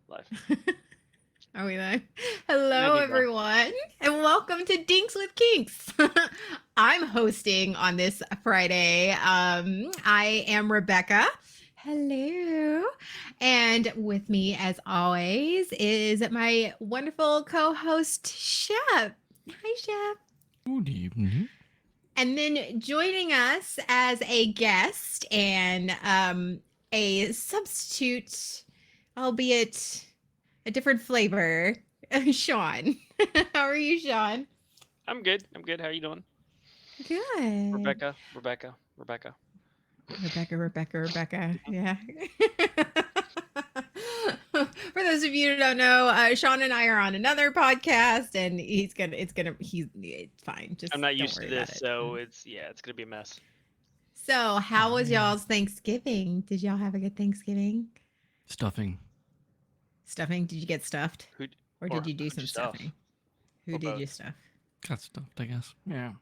Live. Are we live? I Hello, think so. everyone, and welcome to Dinks with Kinks. I'm hosting on this Friday. I am Rebecca. Hello. And with me, as always, is my wonderful co host, Shep. Hi, Shep. Good evening. And then joining us as a guest and a substitute, albeit a different flavor, Sean. How are you, Sean? I'm good. I'm good. How you doing? Good. Rebecca, Rebecca, Rebecca. Rebecca. Yeah. For those of you who don't know, Sean and I are on another podcast, and it's fine. I'm Just not don't used to worry about this, it. so it's gonna be a mess. So, how Oh, was yeah. y'all's Thanksgiving? Did y'all have a good Thanksgiving? Stuffing. Stuffing? Did you get stuffed? Who Or did or you do who'd you some stuff? stuffing? Who Or did both? you stuff? Got stuffed, I guess. Yeah.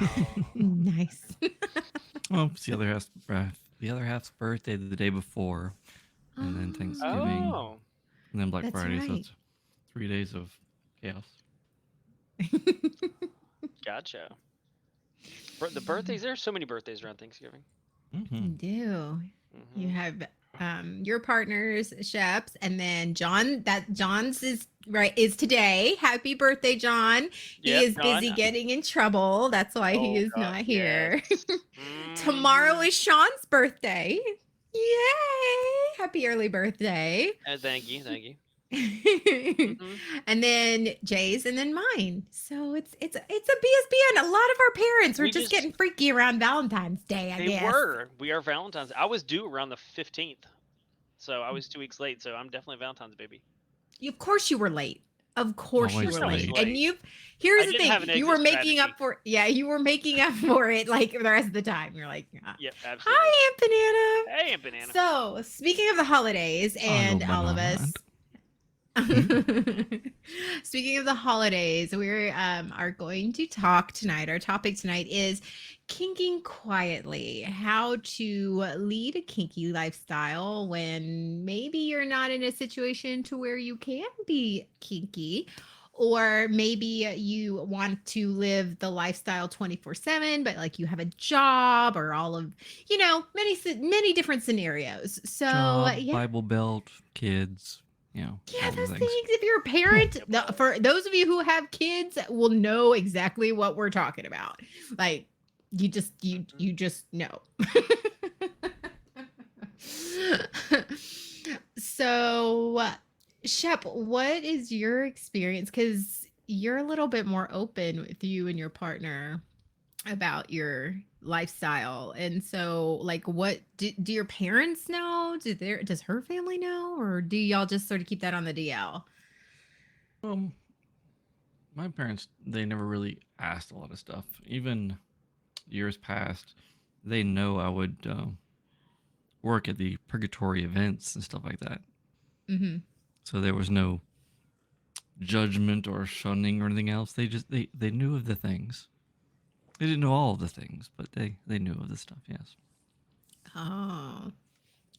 Oh, Nice. Well, it's the other half's birthday the day before, and then Oh, Thanksgiving, oh, and then Black that's Friday. So right. it's 3 days of chaos. gotcha. The birthdays. There's so many birthdays around Thanksgiving. Mm-hmm. You do. You Hmm. have your partners, Sheps, and then John. That John's is today. Happy birthday, John. He Yep, is John. busy getting in trouble. That's why he Oh is God, not here. yes. Hmm. Tomorrow is Sean's birthday. Yay! Happy early birthday. Thank you, thank you. Hmm. And then Jay's and then mine. So it's a BSB, and a lot of our parents are We just just getting freaky around Valentine's Day, I they guess. were. We are Valentine's. I was due around the 15th, so I was 2 weeks late. So I'm definitely a Valentine's baby. Of course you were late. Of course you Of Always were course, I was late. late. And late. here's I the didn't thing. have an You were exit making up strategy. for you were making up for it like the rest of the time. You're like, Yep, absolutely. "Hi, Aunt Hey, Aunt Banana. Banana." So, speaking of the holidays Hello, and all of banana. us, Hmm? speaking of the holidays, we are going to talk tonight. Our topic tonight is kinking quietly, how to lead a kinky lifestyle when maybe you're not in a situation to where you can be kinky, or maybe you want to live the lifestyle 24/7, but like you have a job or all of, many different scenarios. So, Job, yeah. Bible Belt, kids, Yeah, all the those things. things. If you're a parent, Yep. for those of you who have kids, will know exactly what we're talking about. Like, Hmm. you just know. So, Shep, what is your experience? Because you're a little bit more open with you and your partner about your lifestyle. And so, like, what do your parents know? Does her family know, or do y'all just sort of keep that on the DL? Um, my parents, they never really asked a lot of stuff. Even years past, they know I would work at the purgatory events and stuff like that. Mm-hmm. So there was no judgment or shunning or anything else. They knew of the things. They didn't know all of the things, but they knew of the stuff. Yes. Oh,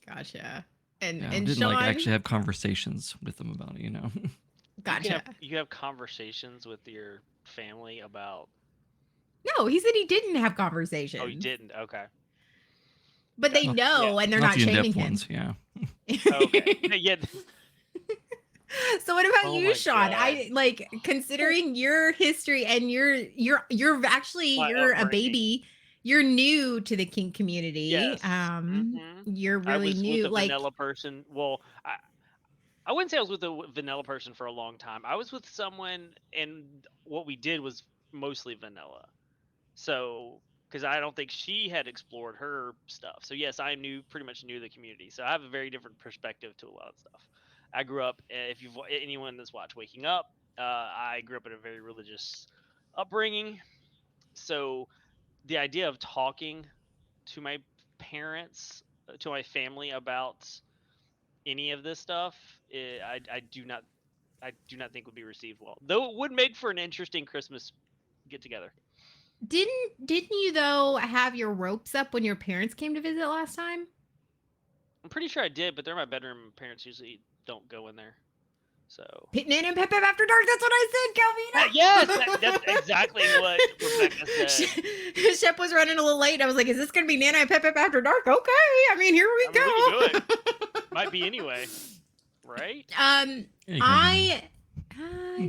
gotcha. And Yeah. I and didn't like Sean, actually have conversations with them about it. gotcha. You have conversations with your family about. No, he said he didn't have Oh, you conversations, didn't. Okay, but they gotcha. not Yeah. know, and they're not not the in shaming depth him. ones. Yeah. Okay. Yeah. So what about Oh you, my Sean? God. I like considering your history, and you're actually My you're a upbringing. baby. You're new to the kink community. Yes. Hmm. You're I really was with new. a Like, vanilla person. Well, I wouldn't say I was with a vanilla person for a long time. I was with someone, and what we did was mostly vanilla. So, because I don't think she had explored her stuff. So yes, I knew pretty much knew the community. So I have a very different perspective to a lot of stuff. I grew up. If you've anyone that's watched Waking Up, I grew up in a very religious upbringing. So the idea of talking to my parents, to my family about any of this stuff, I do not think would be received well. Though it would make for an interesting Christmas get together. didn't you though have your ropes up when your parents came to visit last time? I'm pretty sure I did, but they're in my bedroom. Parents usually don't go in there. So Pitman and Pepe After Dark. That's what I yes, said, Calvino. that's exactly what Rebecca said. Shep was running a little late. I was like, "Is this going to be Nana and Pepe After Dark?" Okay, I mean, here we I mean, go. we can do it. Might be anyway, right? Hey, I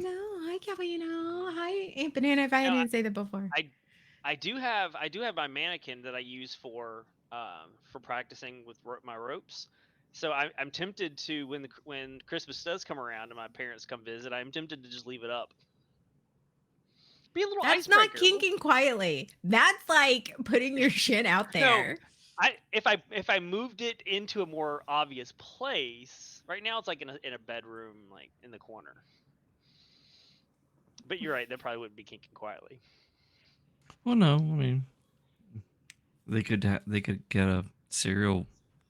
know. Hi, Calvino. Hi, Aunt Banana. If I Now, didn't say that before. I do have my mannequin that I use for practicing with my ropes. So I'm tempted to when Christmas does come around and my parents come visit, I'm tempted to just leave it up. Be a little That's not icebreaker. kinking quietly. That's like putting your shit out No, there. if I moved it into a more obvious place, right now it's like in a bedroom, like in the corner. But you're right, that probably wouldn't be kinking quietly. well, no, I mean, they could get a serial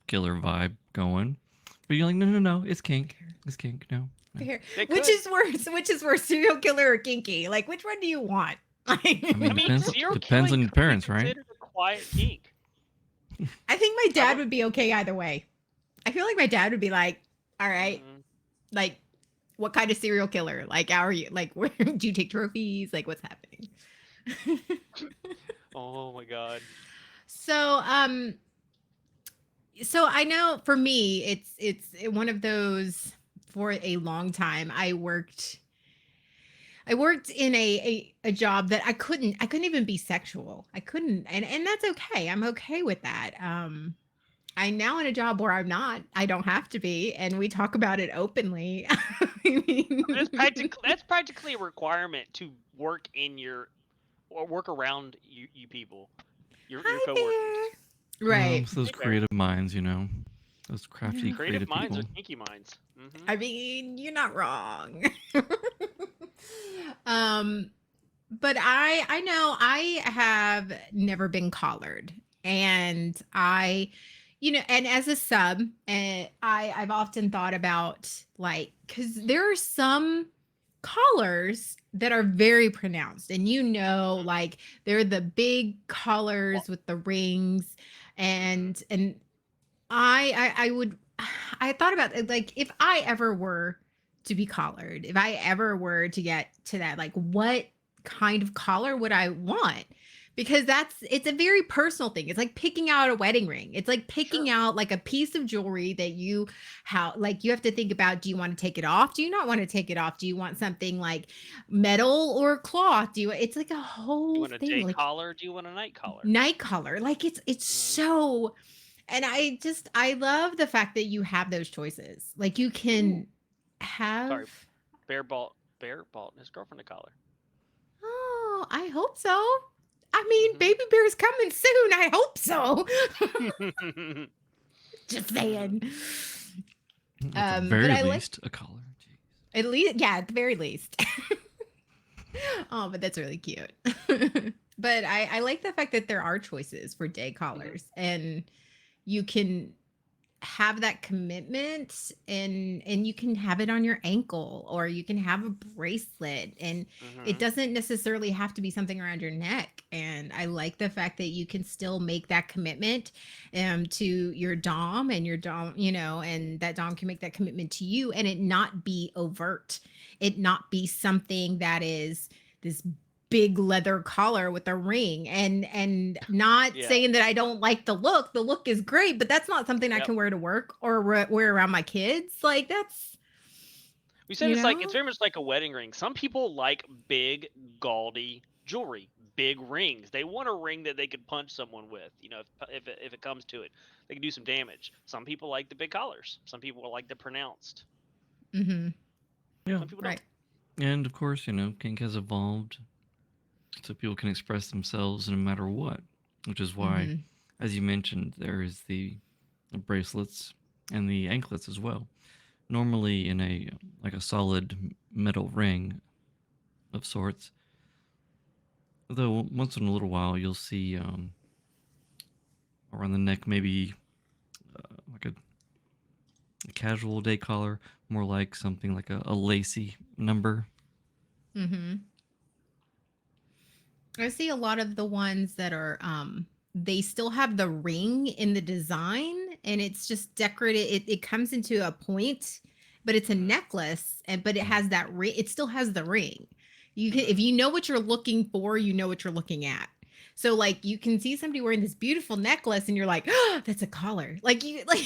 killer vibe going, but you're like, no, it's kink, no. Fair. They Which could. is worse? Which is worse, serial killer or kinky? Like, which one do you want? I mean, I mean, depends serial depends on killing your could be parents, right? considered a quiet kink. I think my dad don't- would be okay either way. I feel like my dad would be like, "All right, Mhm. like, what kind of serial killer? Like, how are you? Like, where do you take trophies? Like, what's happening?" Oh my god. So, so I know for me, it's one of those. For a long time, I worked in a job that I couldn't even be sexual. I couldn't, and that's okay. I'm okay with that. I'm now in a job where I don't have to be, and we talk about it openly. I mean, That's practically a requirement to work in your or work around you people, your Hi coworkers. there. Right. It's those Hey, Bear. creative minds, those crafty, Yeah. Creative minds people. or kinky minds. Hmm. I mean, you're not wrong. um, but I know I have never been collared, and and as a sub, and I've often thought about like because there are some collars that are very pronounced, and like they're the big collars with the rings, and I would I thought about it, like if I ever were to be collared, if I ever were to get to that, like what kind of collar would I want? Because it's a very personal thing. It's like picking out a wedding ring. It's like picking Sure. out like a piece of jewelry that you have to think about, do you want to take it off? Do you not want to take it off? Do you want something like metal or cloth? It's like a You whole want a thing, day like collar? Or do you want a night collar? night color. Like it's Hmm. so, and I love the fact that you have those choices. Like you Ooh. can have. Sorry, Bear bought his girlfriend a collar. Oh, I hope so. I mean, Mhm. baby bear's coming soon. I hope so. Just saying. At the But very I like least, a collar. Jeez. at least, yeah, at the very least. Oh, but that's really cute. But I like the fact that there are choices for day collars, and you can have that commitment, and you can have it on your ankle, or you can have a bracelet, and it Hmm. doesn't necessarily have to be something around your neck. And I like the fact that you can still make that commitment to your dom, and your dom, and that dom can make that commitment to you, and it not be overt, it not be something that is this big leather collar with a ring, and not Yeah. saying that I don't like the look is great, but that's not something I Yep. can wear to work or wear around my kids. Like that's We said you it's know very much like a wedding ring. Some people like big, gaudy jewelry, big rings. They want a ring that they could punch someone with. If it comes to it, they can do some damage. Some people like the big collars. Some people like the pronounced. hmm Yeah, Some people right. and of course, kink has evolved so people can express themselves no matter what, which is why, hmm as you mentioned, there is the bracelets and the anklets as well. Normally in a solid metal ring of sorts, though once in a little while you'll see around the neck maybe like a casual day collar, more like something like a lacy number. hmm I see a lot of the ones that are they still have the ring in the design, and it's just decorated. It comes into a point, but it's a Mhm. necklace, and but it Mm. has that ring. It still has the ring. You can, if Mhm. you know what you're looking for, you know what you're looking at. So like you can see somebody wearing this beautiful necklace, and you're like, oh, that's a collar. Like you like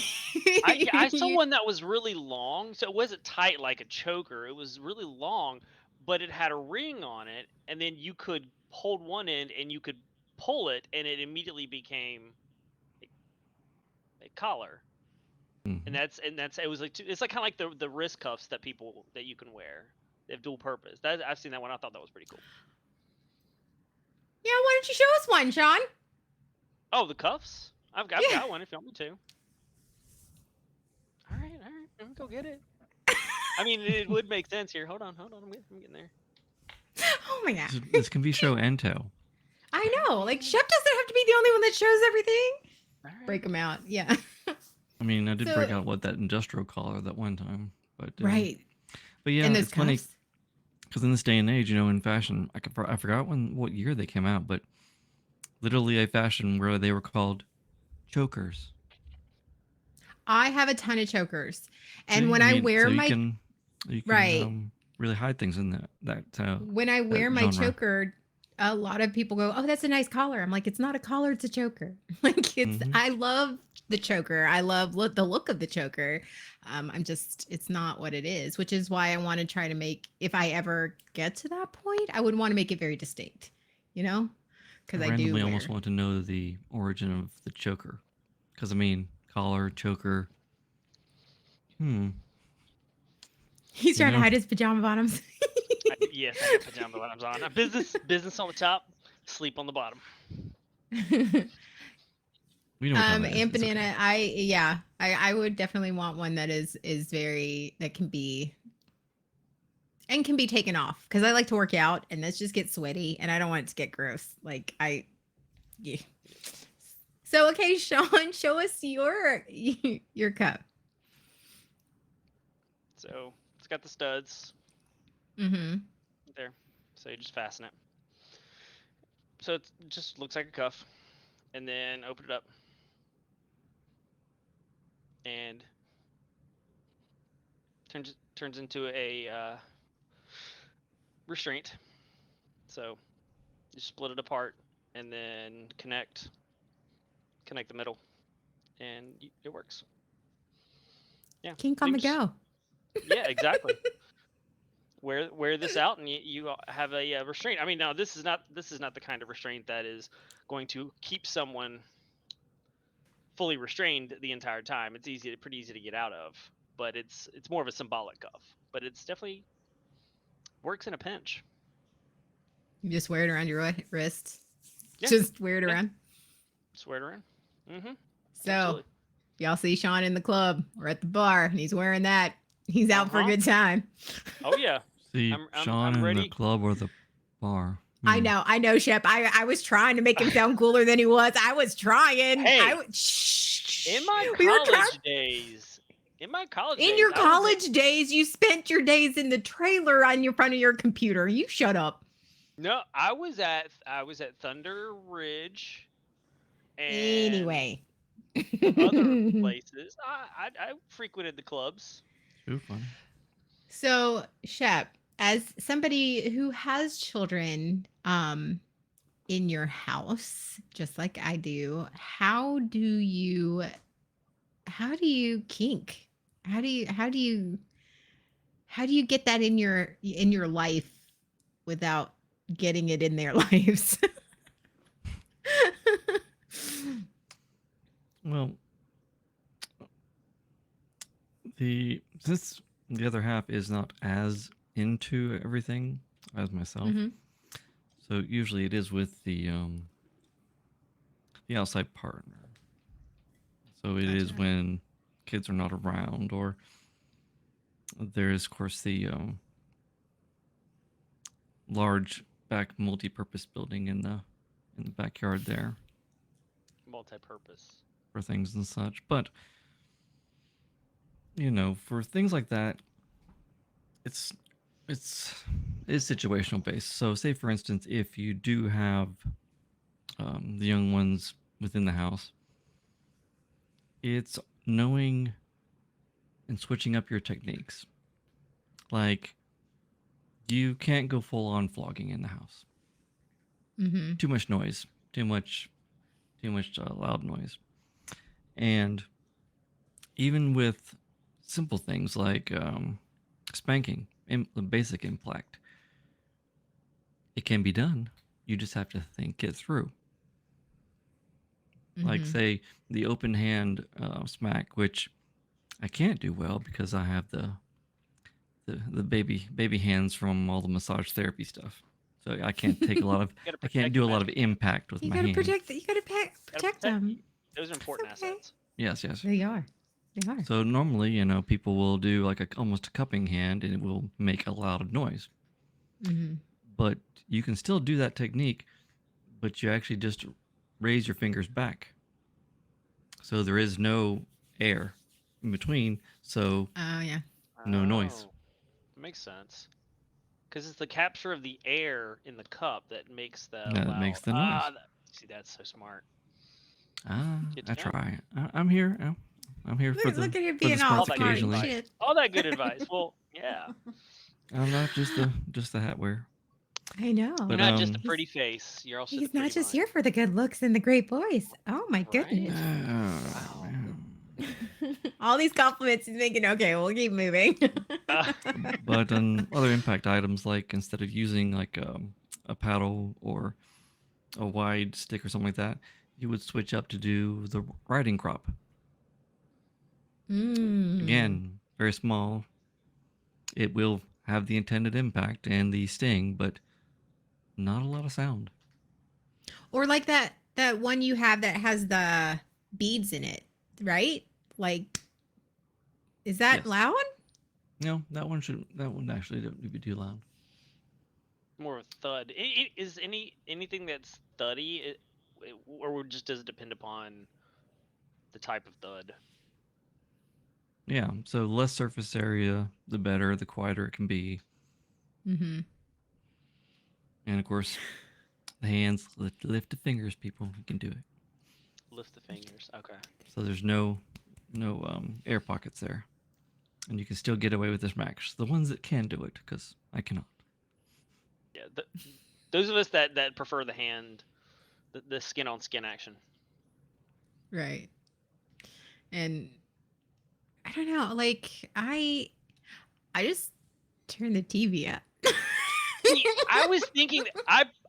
I saw you, one that was really long, so it wasn't tight like a choker. It was really long, but it had a ring on it, and then you could hold one end and you could pull it, and it immediately became a, a collar. And Mhm. that's it was like it's like kind of like the wrist cuffs that people that you can wear. They have dual purpose. That I've seen that one. I thought that was pretty cool. yeah. Why don't you show us one, Sean? Oh, the cuffs. I've Yeah. got one if you want me to. All right. Let me go get it. I mean, it would make sense here. Hold on. I'm getting there. Oh my god. This can be show and tell. I All know. Like right. Shep doesn't have to be the only one that shows everything. All Break right. them out. Yeah. I mean, I did So break out what that industrial collar that one time, right. but And yeah, those it's funny cuffs. because in this day and age, in fashion, I forgot what year they came out, but literally a fashion where they were called chokers. I have a ton of chokers. And See, when I I mean, so wear my you can right, really hide things in when I that wear my genre. choker, a lot of people go, "Oh, that's a nice collar." I'm like, "It's not a collar, it's a choker." Like it's Hmm. I love the choker. I love the look of the choker. I'm just it's not what it is, which is why I want to try to make if I ever get to that point, I would want to make it very distinct, you know? I Cuz I do randomly almost wear. want to know the origin of the choker, because I mean, collar, choker. Hmm. He's You trying to know, hide his pajama bottoms. Yes, I got pajama bottoms on. Business on the top, sleep on the bottom. we know what time it is. And It's okay. banana, I would definitely want one that is very that can be and can be taken off because I like to work out and this just gets sweaty and I don't want it to get gross. Like I yeah. So okay, Sean, show us your cup. So it's got the studs Mm-hmm. there. So you just fasten it. So it just looks like a cuff, and then open it up, and turns into a restraint. So you split it apart, and then connect the middle, and it works. Yeah, Kink on the seems. go. Yeah, exactly. Wear this out, and you have a restraint. I mean, now this is not the kind of restraint that is going to keep someone fully restrained the entire time. It's pretty easy to get out of, but it's more of a symbolic cuff. But it's definitely works in a pinch. You just wear it around your wrist. Yeah, Just wear it yeah. around. Swear it around. Mm-hmm. So Absolutely. y'all see Sean in the club or at the bar and he's wearing that. He's Uh out for a huh. good time. Oh yeah. See, Sean I'm in the ready. club or the bar. I Hmm. know, I know, Shep. I was trying to make him sound cooler than he was. I was trying. Hey, in Shh. my We were trying. college days, in my college In days, your I was college days, you spent your days in the trailer on your front of your computer. You shut up. no, I was at Thunder Ridge and Anyway. other places. I frequented the clubs. Too funny. So, Shep, as somebody who has children, in your house, just like I do, how do you kink? How do you get that in your life without getting it in their lives? Well, the since the other half is not as into everything as myself, Hmm. so usually it is with the outside partner. So it is Gotcha. when kids are not around, or there is, of course, the large back multi-purpose building in the backyard there Multi-purpose. for things and such. But for things like that, it's it's it's situational based. So, say for instance, if you do have the young ones within the house, it's knowing and switching up your techniques. Like, you can't go full on flogging in the house. Mm-hmm. Too much noise. Too much loud noise. And even with simple things like spanking, the basic impact, it can be done. You just have to think it through. Like, Mm-hmm. say, the open hand smack, which I can't do well because I have the baby hands from all the massage therapy stuff. So I can't take a lot of Got to I can't protect do the a lot of magic hands. impact with You my gotta hands. protect. You gotta Got to protect protect. them. Those are important It's okay. assets. Yes, yes. They are. They are. So normally, people will do like almost a cupping hand and it will make a loud noise. Mm-hmm. But you can still do that technique, but you actually just raise your fingers back. So there is no air in between, so Oh yeah. no noise. Oh, that makes sense. Because it's the capture of the air in the cup that makes the That makes loud. the noise. See, that's so smart. Good I to know. try. I'm here. I'm here Look, look at him for the being all All smarts that good smart and occasionally. advice. shit. All that good advice. Well, yeah. I'm not just the hat wear. I know. You're But not just a He's pretty face. You're also the he's not pretty just mind. here for the good looks and the great voice. Oh my Right? goodness. Wow. All these compliments he's making. Okay, we'll keep moving. Uh, but on other impact items, like instead of using like a paddle or a wide stick or something like that, you would switch up to do the riding crop. Mm. Again, very small. It will have the intended impact and the sting, but not a lot of sound. Or like that one you have that has the beads in it, right? Like, is that Yes. loud? No, that one actually don't be too loud. more of a thud. Is anything that's thuddy, or just does it depend upon the type of thud? Yeah, so less surface area, the better, the quieter it can be. Mm-hmm. And of course, the hands, lift the fingers, people. You can do it. Lift the fingers. Okay. So there's no air pockets there, and you can still get away with this max. The ones that can do it, because I cannot. Yeah. Those of us that prefer the hand, the skin on skin action. Right. And I don't know, like I just turn the TV up. See, I was thinking.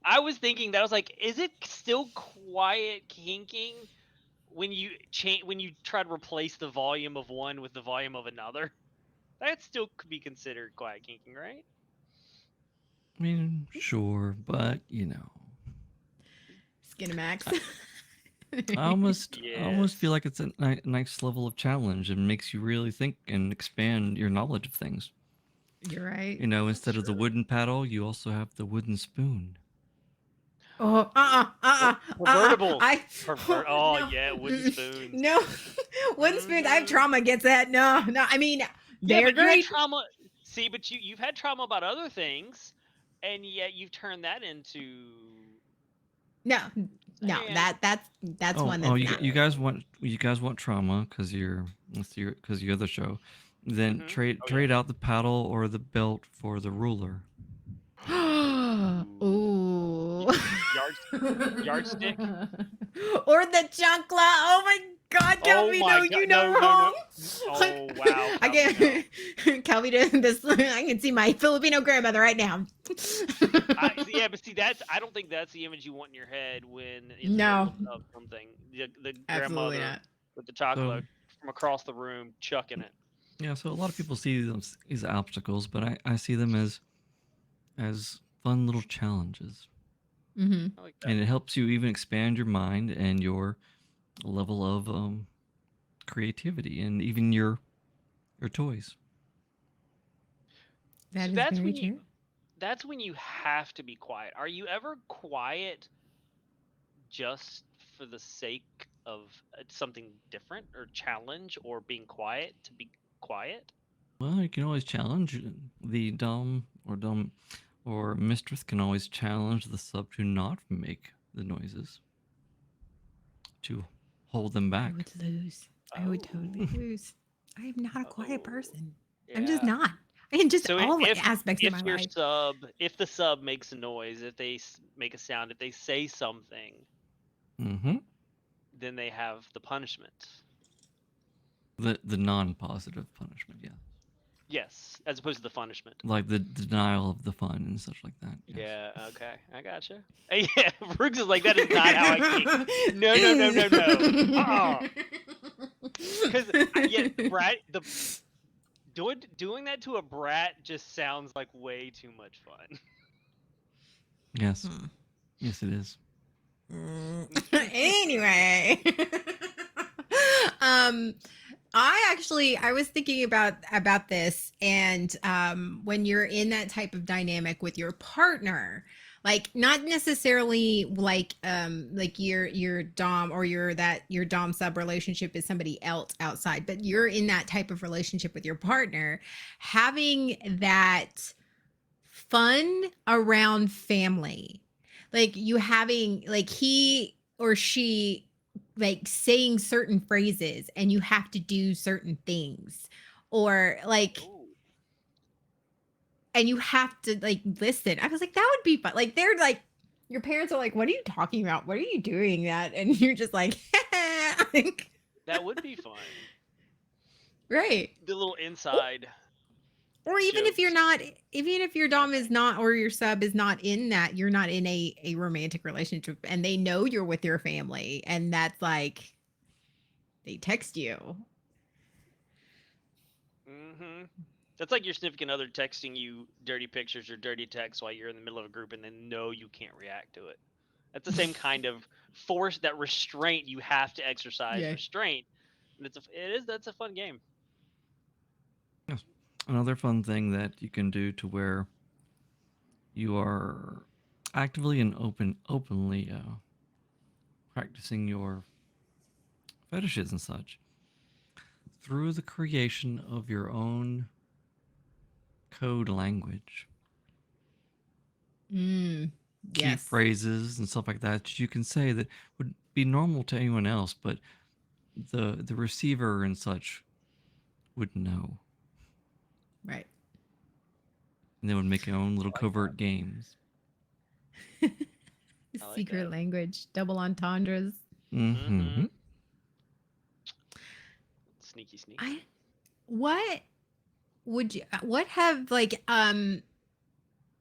I was thinking that I was like, is it still quiet kinking when you when you try to replace the volume of one with the volume of another? That still could be considered quiet kinking, right? I mean, sure, but Skinamax. I, I almost feel Yes. like it's a nice level of challenge and makes you really think and expand your knowledge of things. You're right. That's Instead of the true. wooden paddle, you also have the wooden spoon. Oh, Pervertible. I Oh no, yeah, wooden spoons. no, wooden spoons. I have Mhm. trauma against that. No, no. I mean, Yeah, they're but you had great. trauma. See, but you've had trauma about other things, and yet you've turned that into No, no. saying. That's one Oh, that's not. you guys want trauma because you're the show. Then Mm-hmm. Oh yeah. trade out the paddle or the belt for the ruler. Ooh. Ooh. Yard yardstick. Or the chancla. Oh my God, Oh Calvin, no, my you god! know No, no, no. wrong. Oh wow, I Calvin, no. can Calvin, this I can see my Filipino grandmother right now. Yeah, but see, I don't think that's the image you want in your head when in the middle No, of something. The absolutely grandmother not. with the So chocolate from across the room chucking it. yeah, so a lot of people see these obstacles, but I see them as fun little challenges, Hmm. I like that. and it helps you even expand your mind and your level of creativity, and even your toys. That So is very true. that's when you have to be quiet. Are you ever quiet just for the sake of something different or challenge or being quiet to be quiet? Well, you can always challenge the dom or mistress can always challenge the sub to not make the noises to hold them I back. would lose. I would Oh, totally lose. I am not a quiet Oh, person. I'm just yeah. not. In just So all aspects of my life. if the sub makes a noise, if they make a sound, if they say something, Mm-hmm. then they have the punishment. The non-positive punishment, yeah, Yes, as opposed to the punishment. like the denial of the fun and such like that. Yes. Yeah, okay, I gotcha. Yeah, Brooks is like, that is not how I kick. No, no, no, no, no. Because yet brat the doing that to a brat just sounds like way too much fun. Yes. Hmm. Yes, it is. Anyway, um, I was thinking about this, and when you're in that type of dynamic with your partner, like not necessarily like your dom or your dom sub relationship is somebody else outside, but you're in that type of relationship with your partner, having that fun around family, like you having like he or she like saying certain phrases and you have to do certain things, or like, Oh, and you have to like listen. I was like, that would be fun. Like they're like, your parents are like, what are you talking about, what are you doing that, and you're just like, like, that would be fun. right. The little inside Or even if you're jokes not, even if your kind dom of is thing. not, or your sub is not in that, you're not in a romantic relationship and they know you're with your family, and that's like they text you. Mm-hmm. That's like your significant other texting you dirty pictures or dirty texts while you're in the middle of a group and then know you can't react to it. That's the same kind of force, that restraint. You have to exercise Yeah. restraint. And that's a fun game. Yes. Another fun thing that you can do to where you are actively and openly practicing your fetishes and such through the creation of your own code language, Mm, key yes. phrases and stuff like that you can say that would be normal to anyone else, but the receiver and such would know, Right. and they would make their own I little like that. covert games. I like Secret that. language, double entendres. Mm-hmm. Mm-hmm. Sneaky, I sneaky. what would you what have like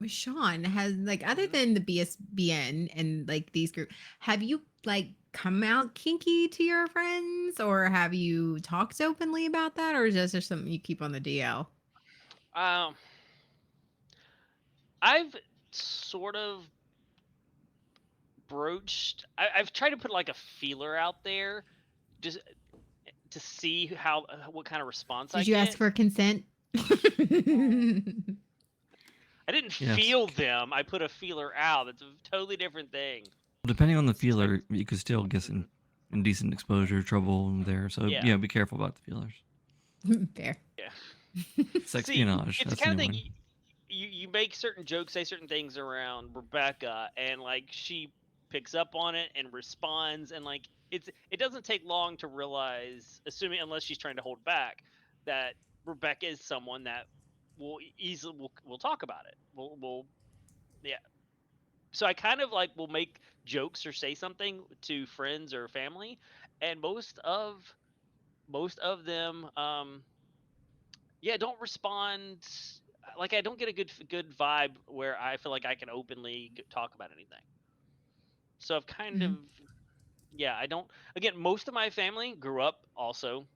Sean has like, other Mm-hmm. than the BSBN and like these group, have you like come out kinky to your friends, or have you talked openly about that, or is this just something you keep on the DL? Um, I've sort of I've tried to put like a feeler out there, just to see how what kind of response I Did you ask get. for consent? I didn't Yes. feel them. I put a feeler out. It's a totally different thing. Depending on the So it's like, feeler, you could still get mhm, in decent exposure trouble there. So yeah, yeah, be careful about the feelers. Fair. yeah. See, Sexpionage. it's the That's the kind of new thing one. you make certain jokes, say certain things around Rebecca, and like she picks up on it and responds, and like it doesn't take long to realize, assuming unless she's trying to hold back, that Rebecca is someone that will talk about it. Will Yeah. So I kind of like will make jokes or say something to friends or family, and most of them, yeah, don't respond. Like, I don't get a good vibe where I feel like I can openly talk about anything. So I've kind of, Mhm. yeah, I don't. Again, most of my family grew up also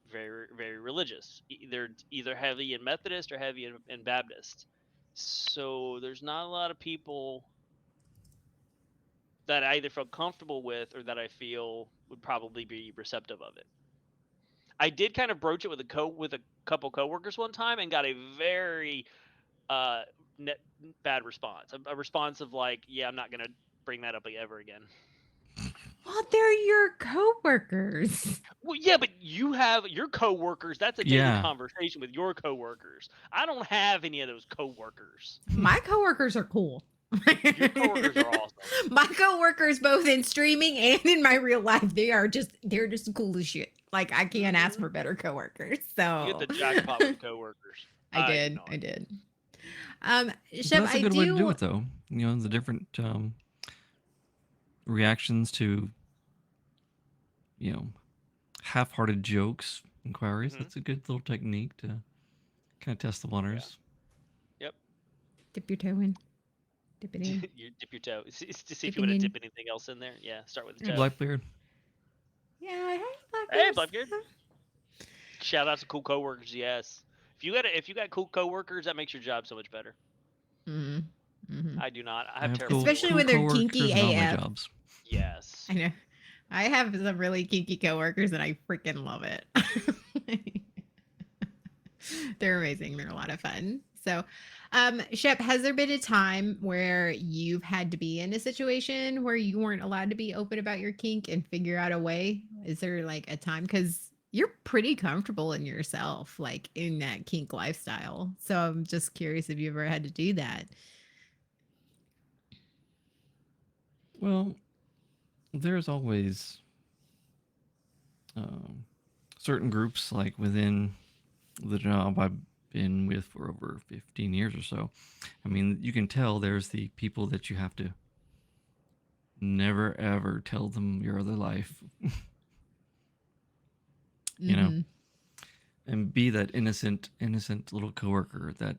very very religious, either heavy in Methodist or heavy in Baptist. So there's not a lot of people that I either feel comfortable with or that I feel would probably be receptive of it. I did kind of broach it with a couple coworkers one time and got a very uh net, bad response. A response of like, "Yeah, I'm not gonna bring that up ever again." Well, they're your coworkers. Well, yeah, but you have your coworkers. That's a daily Yeah. conversation with your coworkers. I don't have any of those coworkers. My coworkers are cool. Your coworkers are awesome. My coworkers, both in streaming and in my real life, they're just cool as shit. Like I can't ask Hmm. for better coworkers. You hit So the jackpot with coworkers. I You did. know I it. did. But Shep, that's a I good way to do do. it, though. You know, the different reactions to, you know, half-hearted jokes, inquiries. Hmm. That's a good little technique to kind of test the Yeah. waters. Yep. Dip your toe in. Dip it in. You dip your toe. To see if you Dipping want to in. dip anything else in there. Yeah. Start with the Hey, toe. Blackbeard. Yeah, hey, Hey, Blackbeard. Blackbeard. Shout out to cool coworkers. Yes. If you got cool coworkers, that makes your job so much better. Mm-hmm. Mm-hmm. I do not. I I have have terrible Especially cool when they're coworkers. kinky coworkers in all my AF. jobs. Yes. I know. I have some really kinky coworkers and I freaking love it. They're amazing. They're a lot of fun. So, Shep, has there been a time where you've had to be in a situation where you weren't allowed to be open about your kink and figure out a way? Is there like a time? Because you're pretty comfortable in yourself, like in that kink lifestyle. So I'm just curious if you ever had to do that. Well, there's always um, certain groups, like within the job I've been with for over 15 years or so. I mean, you can tell there's the people that you have to never ever tell them your other life, you know, Mm-hmm. and be that innocent little coworker that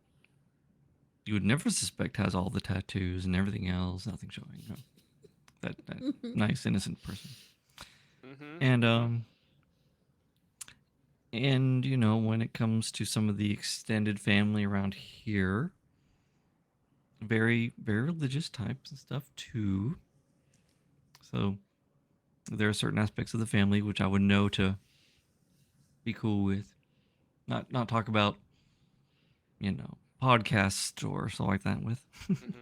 you would never suspect has all the tattoos and everything else, nothing showing, you know, that nice innocent person. Mhm. And Mhm. you know, when it comes to some of the extended family around here, very religious types and stuff too. So there are certain aspects of the family which I would know to be cool with. Not talk about, you know, podcasts or stuff like that with. Mhm.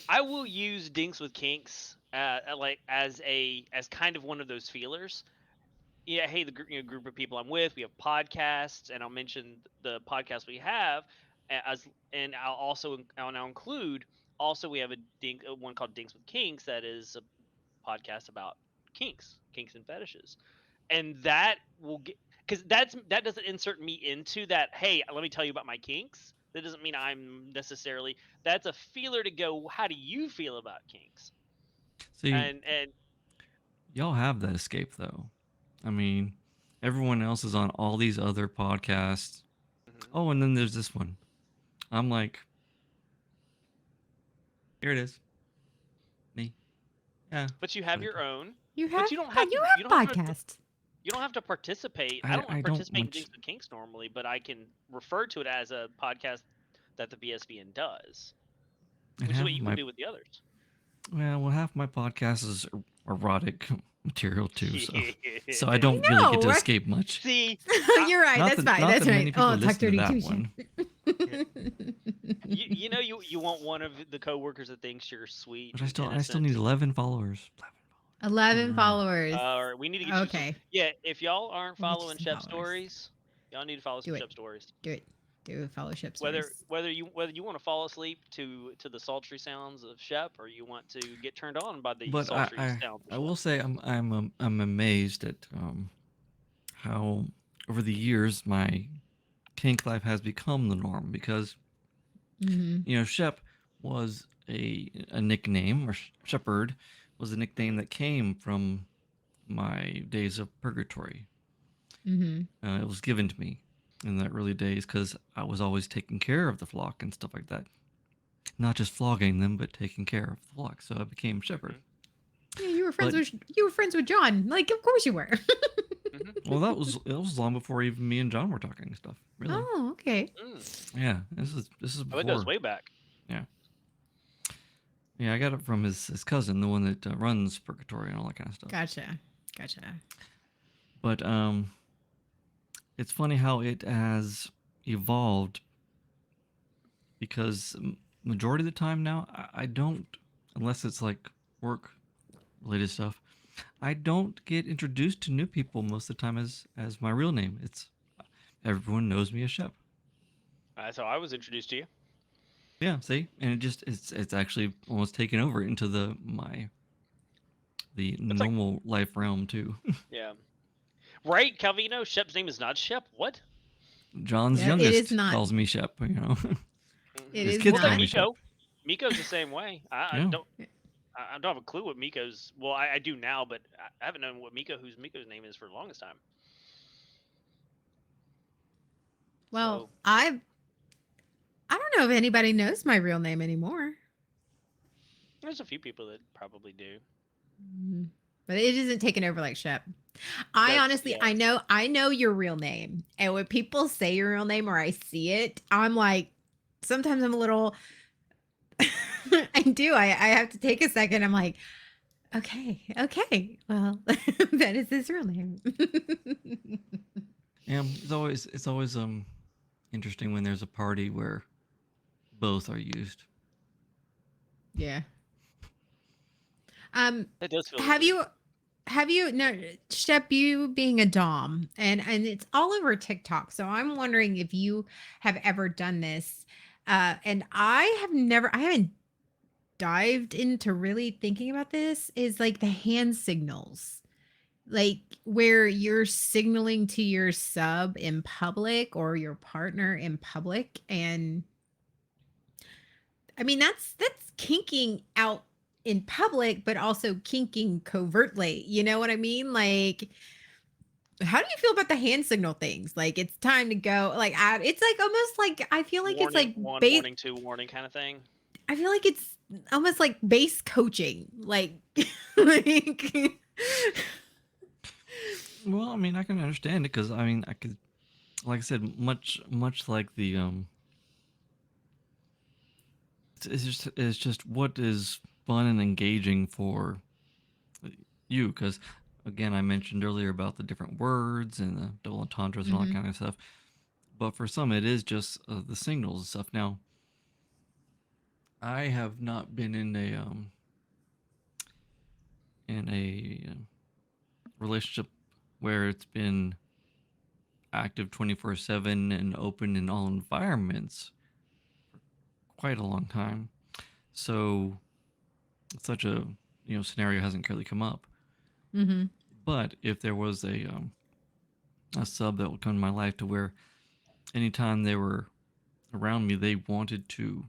I will use Dinks with Kinks, like as kind of one of those feelers. Yeah, hey, the group of people I'm with, we have podcasts, and I'll mention the podcast we have, as and I'll include also we have one called Dinks with Kinks that is a podcast about kinks and fetishes, and that will get because that doesn't insert me into that. Hey, let me tell you about my kinks. That doesn't mean I'm necessarily. That's a feeler to go. How do you feel about kinks? See, And y'all have that escape though. I mean, everyone else is on all these other podcasts. mhm. Oh, and then there's this one. I'm like, here it is, me. Yeah, But you that's have what I your do. own. You But have, yeah, you have podcasts. you don't have to participate. I I don't I don't participate in want. Dinks with Kinks normally, but I can refer to it as a podcast that the BSBN does, And which is half what of you can my do with the others. half my podcast is erotic material too. So I I don't really get to know. escape much. See, I, You're right. That's fine. Not That's that right. many people Oh, talk listen to dirty that too, Shep. one. yeah. You want one of the coworkers that thinks you're sweet But and I still need innocent. 11 followers. 11 11. followers. Or we need to get you some. Okay. Yeah, if y'all aren't We'll get you following some Shep followers. stories, y'all need to follow Do some it. Shep stories. Do it. Do it. Follow Shep stories. Whether you want to fall asleep to the sultry sounds of Shep, or you want to get turned on by the But sultry sounds of I Shep. will say I'm amazed at how over the years my kink life has become the norm because Mm-hmm. you know Shep was a nickname, or Shepherd was a nickname Hmm. that came from my days of purgatory. Mm-hmm. It was given to me in the early days because I was always taking care of the flock and stuff like that. Not just flogging them, but taking care of the flock. So I became shepherd. Hmm. Yeah, But you were friends with John. Like, of course you were. Hmm. well, that was long before even me and John were talking stuff. Really? Oh, okay. Mm. Yeah. This is Oh, it goes before. way back. Yeah. Yeah. I got it from his cousin, the one that runs purgatory and all that kind of stuff. Gotcha. Gotcha. But it's funny how it has evolved because majority of the time now I don't, unless it's like work related stuff, I don't get introduced to new people most of the time as my real name. It's everyone knows me as Shep. That's how I was introduced to you. Yeah, see, and it's actually almost taken over into the It's like, normal life realm too. yeah, right, Calvino. Shep's name is not Shep. What? John's Yeah, it is youngest not. calls me Shep. It His is kids Well, call like not. me Shep. Miko's the same way. Yeah. I don't have a clue what Miko's. Well, I do now, but I haven't known what Miko's name is for the longest time. Well, So I don't know if anybody knows my real name anymore. there's a few people that probably do. Mm, but it isn't taken over like Shep. I That's honestly, yeah. I know your real name, and when people say your real name or I see it, I'm like, sometimes I'm a little. I do. I have to take a second. I'm like, okay, okay. Well, that is his real name. Yeah, it's always interesting when there's a party where both are used. Yeah. Um, That does feel have weird. you no Shep, you being a Dom, and it's all over TikTok. So I'm wondering if you have ever done this. And I haven't dived into really thinking about this, is like the hand signals. Like where you're signaling to your sub in public or your partner in public. And I mean that's kinking out in public, but also kinking covertly. You know what I mean? Like, how do you feel about the hand signal things? Like it's time to go. Like it's like almost like I feel like it's Warning like one, base. warning two, warning kind of thing. I feel like it's almost like base coaching. Like, like Well, I mean, I can understand it because I mean, I could, like I said, much like the it's just what is fun and engaging for you because again, I mentioned earlier about the different words and the double entendres and all that Mhm, kind of stuff. But for some, it is just the signals and stuff. Now, I have not been in a relationship where it's been active 24/7 and open in all environments quite a long time. So such a scenario hasn't really come up. mhm, But if there was a sub that would come to my life to where anytime they were around me, they wanted to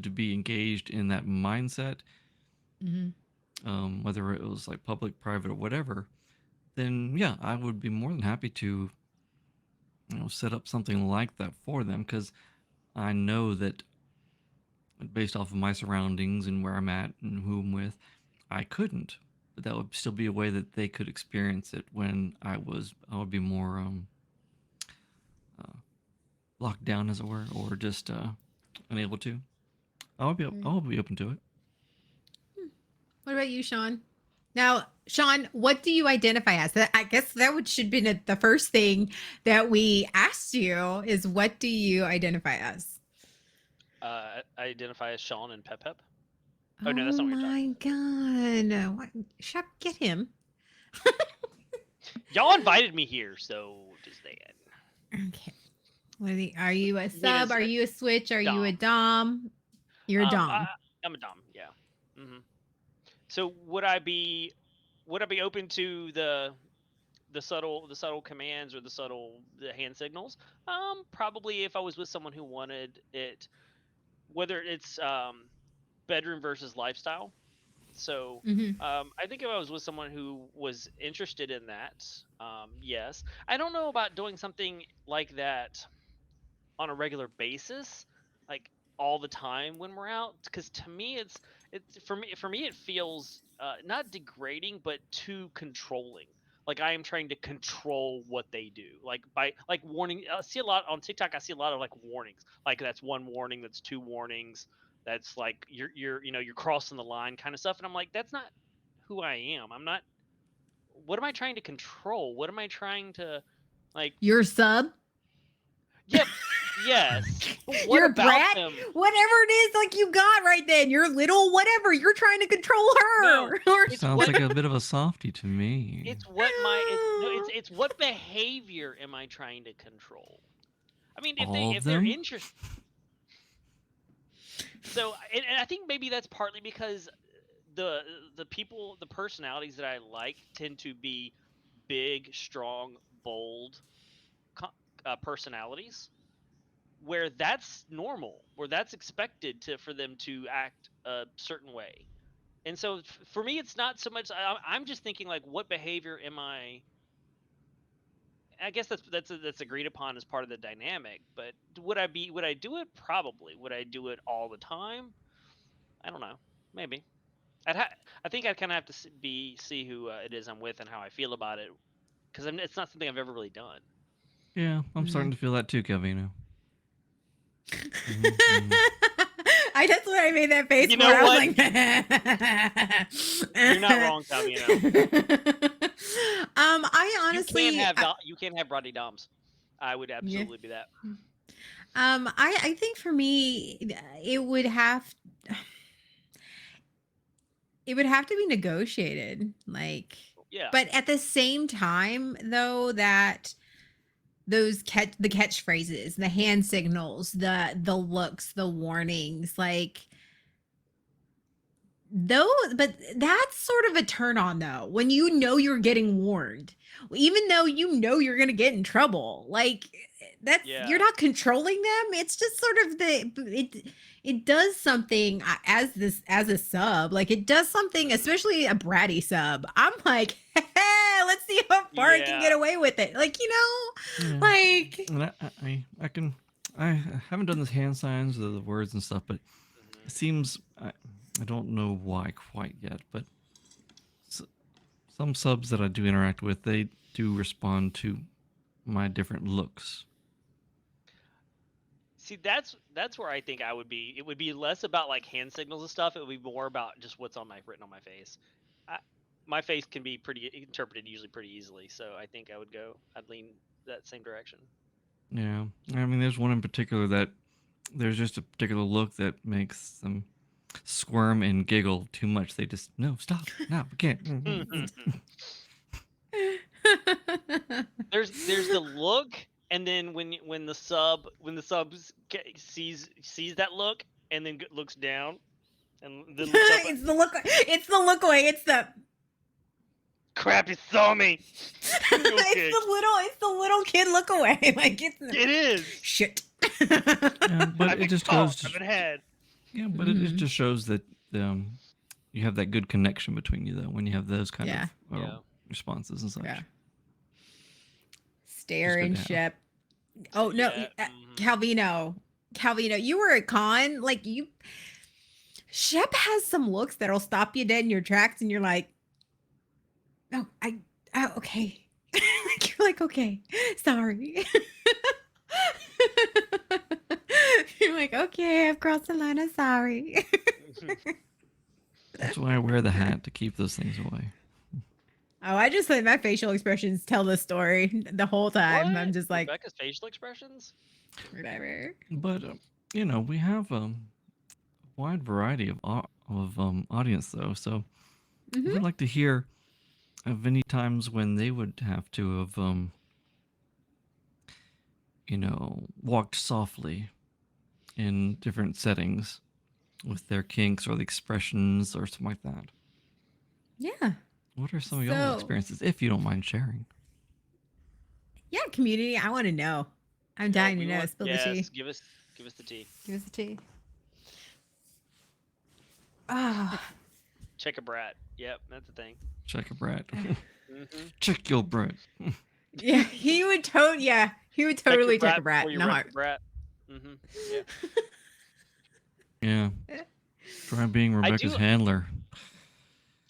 be engaged in that mindset, mhm. whether it was like public, private, or whatever, then yeah, I would be more than happy to set up something like that for them because I know that based off of my surroundings and where I'm at and who I'm with, I couldn't. But that would still be a way that they could experience it when I would be more uh, locked down, as it were, or just unable to. I Right. would be open to it. Hmm. What about you, Sean? Now, Sean, what do you identify as? I guess that should be the first thing that we asked you is what do you identify as? I identify as Sean and Pep Pep. Oh no, that's Oh not what you're talking my god. What? Shep, get him. about. Y'all invited me here, so just that. Okay. Are you a sub? Nina's Are a you a switch? Are you a Dom. dom? You're a I, dom. I'm a Dom. Yeah. So would I be open to the subtle commands or the hand signals? Probably if I was with someone who wanted it, whether it's bedroom versus lifestyle. So Hmm. I think if I was with someone who was interested in that, yes. I don't know about doing something like that on a regular basis, like all the time when we're out, because to me it's for me it feels not degrading but too controlling. Like I am trying to control what they do, like by like warning. I see a lot on TikTok. I see a lot of like warnings, like that's one warning, that's two warnings, that's like you're crossing the line kind of stuff, and I'm like, that's not who I am. I'm not. What am I trying to control? What am I trying to like? You're a sub? Yep. Yes. But what You're a about brat? them? Whatever it is, like you got right then. You're little, whatever. You're trying to control No, her. Or it's Sounds what like a bit of a softie to me. it's what my it's no it's what behavior am I trying to control? I mean, if they All of if they're them? interested, So, and I think maybe that's partly because the the personalities that I like tend to be big, strong, bold personalities, where that's normal, where that's expected to for them to act a certain way. And so for me, it's not so much. I'm just thinking like, what behavior am I? I guess that's agreed upon as part of the dynamic. But would I do it? Probably. Would I do it all the time? I don't know. Maybe. I think I'd kind of have to see who it is I'm with and how I feel about it, because it's not something I've ever really done. Yeah, I'm starting Mm. to feel that too, Calvino. Mm-hmm. That's what I made that face You for. know I was what? like, You're not wrong, Calvino. I honestly, You can have Rodney Doms. I would yeah. absolutely be that. I think for me, it would have it would have to be negotiated, like, Yeah. but at the same time, though, that those the catchphrases, the hand signals, the looks, the warnings, like though, but that's sort of a turn on though, when you know you're getting warned, even though you know you're gonna get in trouble. Like that's you're Yeah. not controlling them. It's just sort of it does something as a sub. Like it does something, Mhm. especially a bratty sub. I'm like, hey, let's see how far I can Yeah. get away with it. Like, Yeah, like and I can I haven't done the hand signs or the words and stuff, but Mhm. it seems I don't know why quite yet, but s- some subs that I do interact with, they do respond to my different looks. See, that's where I think I would be. It would be less about like hand signals and stuff. It would be more about just what's on my written on my face. I, my face can be pretty interpreted usually pretty easily, so I think I'd lean that same direction. Yeah, I mean, there's one in particular that there's just a particular look that makes them squirm and giggle too much. They just no, stop, no, we can't. There's the look, and then when the sees that look, and then looks down, and then looks up. it's the look. It's the look away. It's the Crap! It saw me. Okay. it's the little kid look away. Like it's It is. shit. Yeah, but I've it been just caught. goes I've to been had. yeah, but it Mhm. just shows that you have that good connection between you though when you have those kind Yeah. of Yeah. responses and Yeah. such. Just Stare good and to have. ship. Oh no, Yeah. Mhm. Calvino, you were a con. Like you, Shep has some looks that'll stop you dead in your tracks, and you're like, oh, okay. Like, you're like, okay, sorry. You're like, okay, I've crossed the line. I'm sorry. That's why I wear the hat to keep those things away. Oh, I just let my facial expressions tell the story the whole time. I'm What? just like, Rebecca's facial expressions? whatever. But we have a wide variety of audience though, so I Hmm. would like to hear of any times when they would have to have walked softly in different settings with their kinks or the expressions or something like that. Yeah. What are some of y'all So, experiences, if you don't mind sharing? yeah, community, I want to know. I'm Yeah, dying to we know. want. Spill the tea. Yes, give us the tea. Give us the tea. Ah. Check a brat. Yep, that's the thing. Check a brat. Mhm. Check your brat. Yeah, he would yeah, he would Check your totally check a brat brat before in you a wreck heart. your brat. Mhm. Yeah. Yeah. Try being I Rebecca's do. handler.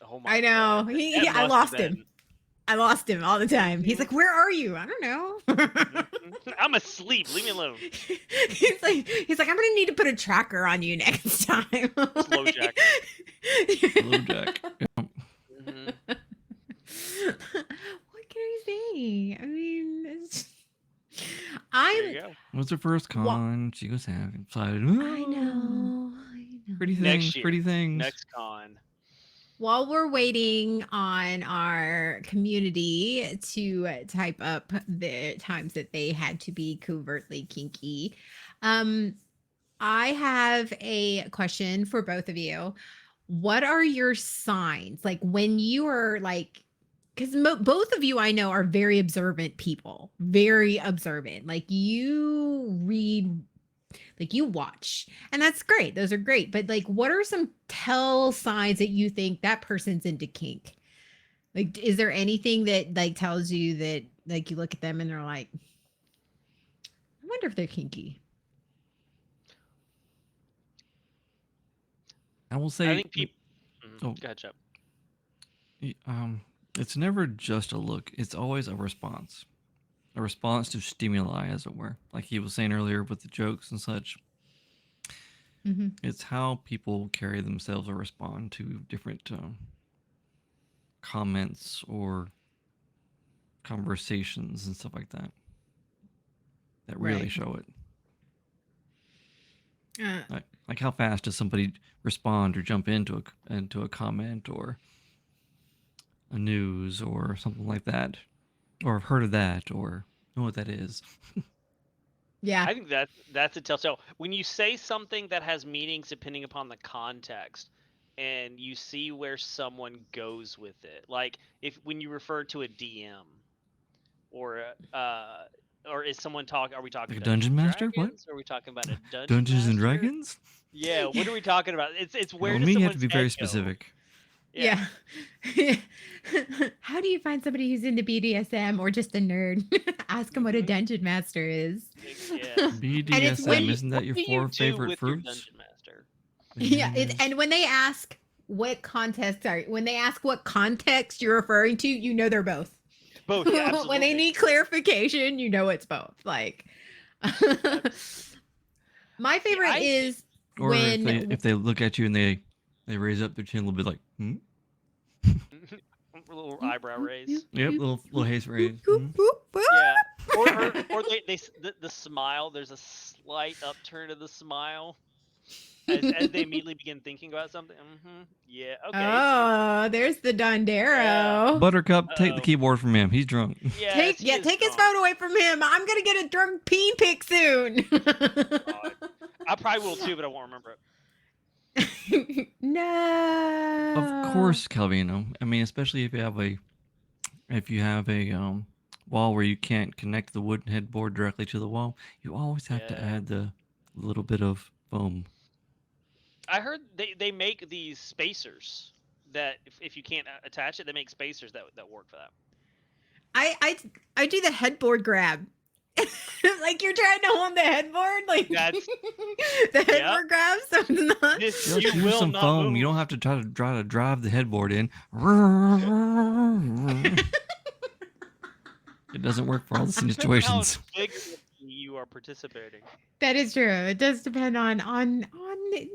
Oh my I god. know. That I must have lost him. been. I lost him all the time. He's Mhm. like, "Where are you?" I don't know. Mhm. I'm asleep. Leave me alone. he's like, "I'm gonna need to put a tracker on you next time." Slow Like- jacker. Slow Jack. Yeah. Mhm. what can I say? I mean, There I'm you go. What's her first what con? She was excited. I know. I know. Pretty things, Next year. pretty things. Next con. While we're waiting on our community to type up the times that they had to be covertly kinky, um, I have a question for both of you. What are your signs? Like when you are like, because both of you I know are very observant people, very observant. Like you read, like you watch, and that's great. Those are great. But like, what are some tell signs that you think that person's into kink? Like, is there anything that like tells you that like you look at them and they're like, I wonder if they're kinky? I will I say, think people. oh, Go ahead, Chuck. it's never just a look. It's always a response to stimuli, as it were. Like he was saying earlier with the jokes and such. Mm-hmm. It's how people carry themselves or respond to different comments or conversations and stuff like that that really Right. show it. Uh, Like how fast does somebody respond or jump into a comment or a news or something like that, or I've heard of that or know what that is. yeah. I think that's a telltale. When you say something that has meanings depending upon the context, and you see where someone goes with it, like if when you refer to a DM, or or is someone talking? Are we talking Like a Dungeons dungeon and master? What? Dragons? Are we talking about a dungeon Dungeons and master? Dragons? Yeah, what are we talking about? It's You where know, does me, you have to someone's be head very go? specific. Yeah. Yeah. How do you find somebody who's into BDSM or just a nerd? Ask them what a Hmm. dungeon master is. Yes. And it's What do BDSM, when you isn't What that your do you 4 do favorite with your fruits? dungeon master? yeah, it's Bananas. and when they ask what context, sorry, when they ask what context you're referring to, you know they're both. Both. Yeah, When they absolutely. need clarification, you know it's both. Like my See, favorite I think is Or when if they look at you and they raise up their chin a little bit like, hmm? a little eyebrow raise. Yep, little haze raise. Hmm? Yeah. Or the smile. There's a slight upturn of the smile as they immediately begin thinking about something. Yeah. Okay. It's you. Oh, there's the Yeah. Dondero. Buttercup, take the Uh-oh. keyboard from him. He's drunk. Yes, he is Take his drunk. phone away from him. I'm gonna get a drunk peen pic soon. Oh God. I probably will too, but I won't remember it. Of No. course, Calvino. I mean, especially if you have a wall where you can't connect the wooden headboard directly to the wall, you always have to Yeah. add the little bit of foam. I heard they make these spacers that if you can't attach it, they make spacers that work for that. I I I do the headboard grab. Like you're trying to hold the headboard, like That's the Yep. headboard grab, so it's not. This Just you use will some not foam. You move. don't have to try to drive the headboard in. It doesn't work for all the Depends on how situations. vigorously you are participating. That is true. It does depend on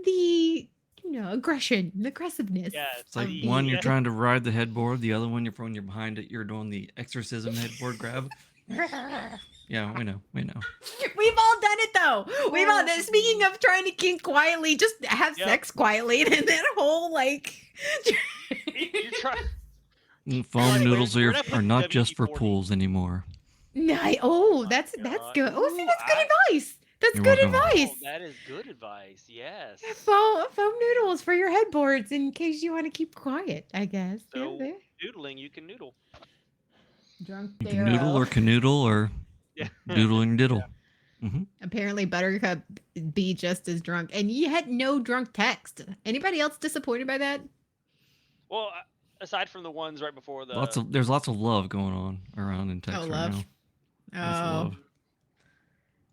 the aggression, the aggressiveness Yes. It's like of one you're the. trying to ride the headboard, the other one when you're behind it, you're doing the exorcism headboard grab. Yeah, we know. We've all done it though. We've all done. Speaking of trying to kink quietly, just have Yep. sex quietly, and that whole like. You're trying. Foam Like, noodles where did I put are the not just for WD-40? pools anymore. Oh, My that's God. good. Oh, see, Ooh, that's good advice. That's You're good welcome. advice. Oh, that is good advice. Yes. Yeah, foam noodles for your headboards in case you want to keep quiet. I guess. Yeah, So there. noodling, you can noodle. Drunk You can noodle Darrow. or canoodle or Yeah. doodling diddle. Apparently, Buttercup be just as drunk, and you had no drunk text. Anybody else disappointed by that? Well, aside from the ones right before the. There's lots of love going on around in Oh, text right love. now. Lots of Oh, love.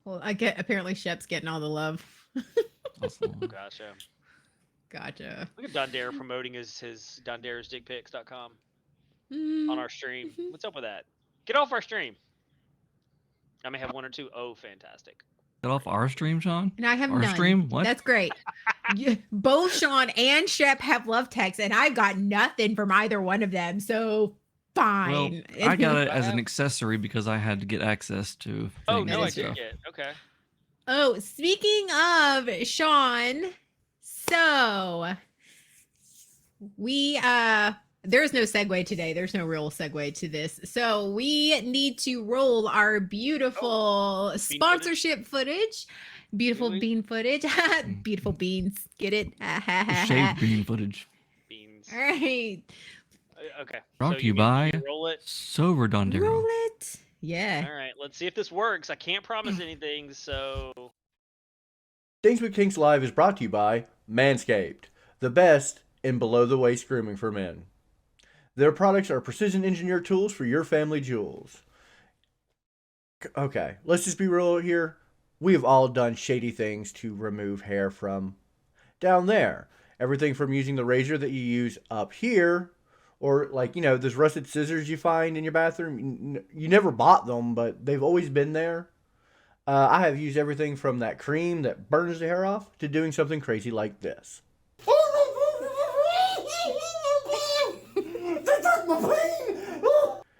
well, I get apparently Shep's getting all the love. Lots of love. Gotcha. Gotcha. Look at Dondare promoting his Dondare'sDickPics.com Mm, on our stream. mhm. What's up with that? Get off our stream. I may have one or two. Oh, fantastic. Get off our stream, Sean? And I have Our none. stream? What? That's great. Both Sean and Shep have love texts, and I got nothing from either one of them. So Well, fine. I got it I as an have- accessory because I had to get access to Oh, things no, That I is and didn't stuff. get. Okay. Oh, speaking of Sean, so we there's no segue today. There's no real segue to this. So we need to roll our beautiful sponsorship footage. Beautiful we bean footage. Beautiful beans. Get it? Shaved bean footage. beans. All right. Okay, so Brought to you you mean by you roll it? Sober Roll Dondero. it. Yeah. All right, let's see if this works. I can't promise anything, so Things with Kinks Live is brought to you by Manscaped, the best in below the waist grooming for men. Their products are precision engineered tools for your family jewels. Okay, let's just be real here. We have all done shady things to remove hair from down there. Everything from using the razor that you use up here, or like, those rusted scissors you find in your bathroom. You never bought them, but they've always been there. I have used everything from that cream that burns the hair off to doing something crazy like this.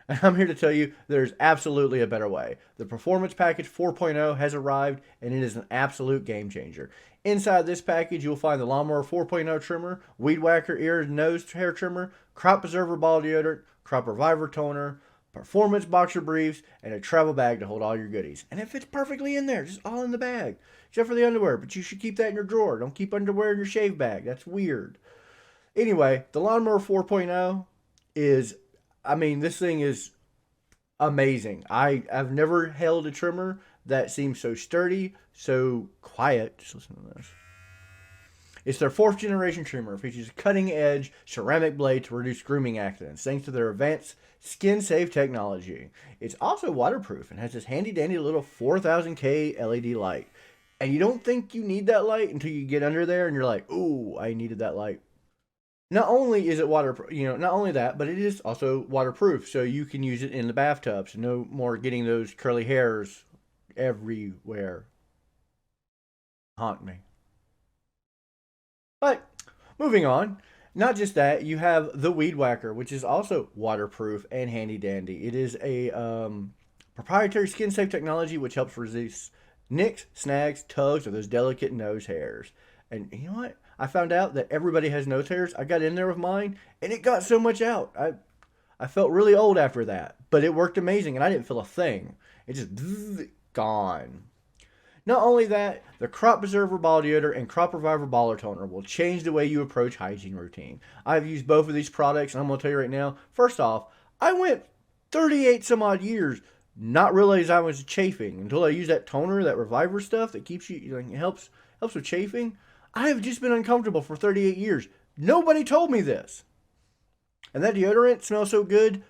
And I'm here to tell you there's absolutely a better way. The Performance Package 4.0 has arrived, and it is an absolute game changer. Inside this package, you'll find the Lawnmower 4.0 trimmer, Weed Whacker ear and nose hair trimmer, Crop Preserver ball deodorant, Crop Reviver toner, performance boxer briefs, and a travel bag to hold all your goodies. And it fits perfectly in there, just all in the bag. Except for the underwear, but you should keep that in your drawer. Don't keep underwear in your shave bag. That's weird. Anyway, the Lawnmower 4.0 is, this thing is amazing. I've never held a trimmer that seems so sturdy, so quiet. Just listen to this. It's their 4th generation trimmer. It features a cutting edge ceramic blade to reduce grooming accidents thanks to their advanced skin safe technology. It's also waterproof and has this handy dandy little 4000K LED light. And you don't think you need that light until you get under there and you're like, ooh, I needed that light. Not only is it waterproof, not only that, but it is also waterproof, so you can use it in the bathtub, so no more getting those curly hairs everywhere. Haunt me. But moving on, not just that, you have the Weed Whacker, which is also waterproof and handy dandy. It is a proprietary skin safe technology which helps reduce nicks, snags, tugs, or those delicate nose hairs. And you know what? I found out that everybody has nose hairs. I got in there with mine, and it got so much out. I felt really old after that, but it worked amazing, and I didn't feel a thing. It just gone. Not only that, the Crop Preserver Ball Deodorant and Crop Reviver Baller Toner will change the way you approach hygiene routine. I've used both of these products, and I'm going to tell you right now, first off, I went 38 some odd years not realize I was chafing until I used that toner, that Reviver stuff that keeps you, it helps with chafing. I have just been uncomfortable for 38 years. Nobody told me this. And that deodorant smells so good.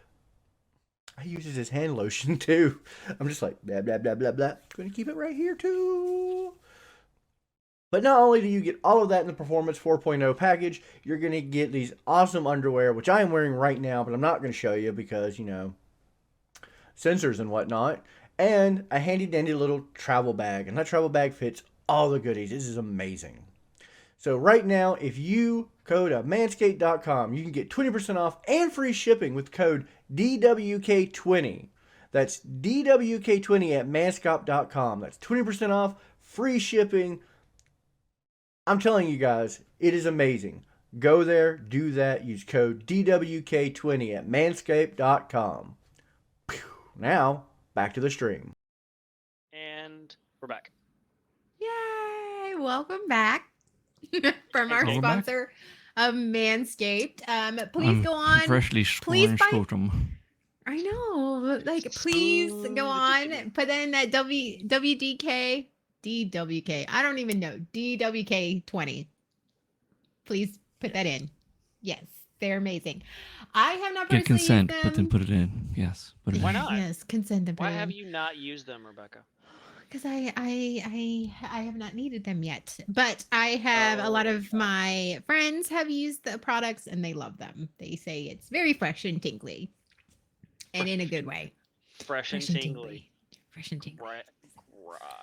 I use it as hand lotion too. I'm just like, blah, blah, blah, blah, blah. Going to keep it right here too. But not only do you get all of that in the Performance 4.0 package, you're going to get these awesome underwear, which I am wearing right now, but I'm not going to show you because, sensors and whatnot. And a handy dandy little travel bag. And that travel bag fits all the goodies. This is amazing. So right now, if you go to manscaped.com, you can get 20% off and free shipping with code DWK20. That's DWK20 at manscaped.com. That's 20% off, free shipping. I'm telling you guys, it is amazing. Go there, do that, use code DWK20 at manscaped.com. Now, back to the stream. and we're back. Yay! Welcome back from our Welcome back. sponsor of Manscaped. Please I'm go on. freshly Please scorned buy. scrotum. I know. Like, please go on. Put in that WDK, DWK. I don't even know. DWK 20. Please put that in. Yes, they're amazing. I have not Get personally consent, used but then them. put it in. Yes, put it Why in. not? Yes, consent and put Why it have in. you not used them, Rebecca? Because I have not needed them yet, but I have a lot of my friends have used the products and they love them. They say it's very fresh and tingly, and in a good way. Fresh and tingly. Fresh and tingly. Right.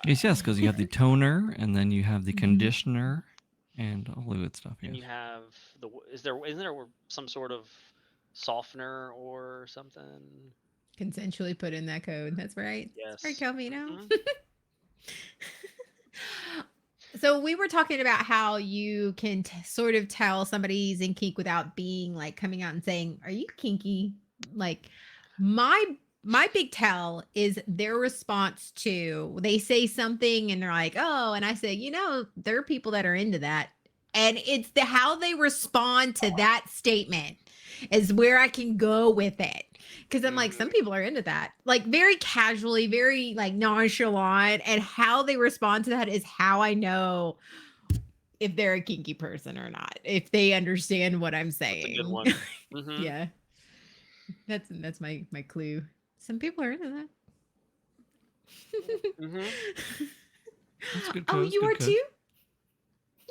Yes, because you have the toner, and then you have the Mhm. conditioner, and all the good stuff. And Yes. you have isn't there some sort of softener or something? Consensually put in that code. That's right. Yes. Right, Calvino. Mhm. So we were talking about how you can sort of tell somebody's in kink without being like coming out and saying, "Are you kinky?" Like my my big tell is their response to they say something and they're like, "Oh," and I say, there are people that are into that. And it's the how they respond to that statement is where I can go with it. Cuz I'm like some Mhm. people are into that. Like very casually, very like nonchalant, and how they respond to that is how I know if they're a kinky person or not. If they understand what I'm That's a good saying. one. Mhm. Yeah. That's my clue. Some people are into that. Mhm. That's a good Oh, code. That's a you good are code. too?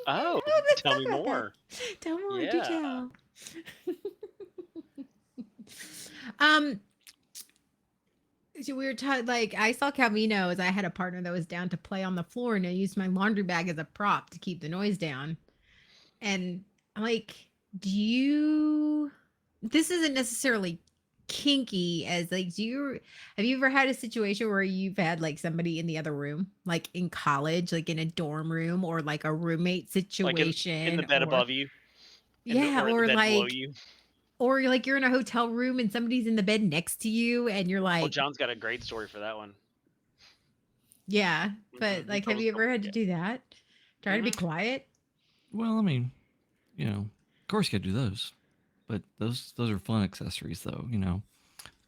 Oh, Oh, let's tell talk me about that. more. Tell more, do Yeah. tell. um, so we were talking like I saw Calvino's. I had a partner that was down to play on the floor, and I used my laundry bag as a prop to keep the noise down. And I'm like, do you? This isn't necessarily kinky as like do you have you ever had a situation where you've had like somebody in the other room like in college like in a dorm room or like a roommate Like in the situation bed or above you, yeah or in the or bed below like you. or like you're in a hotel room and somebody's in the bed next to you and you're Oh, like John's got a great story for that one. yeah but He like have told us. you ever had to Yeah. do that try to be Mhm. quiet Well, I mean, of course you gotta do those, but those are fun accessories, though.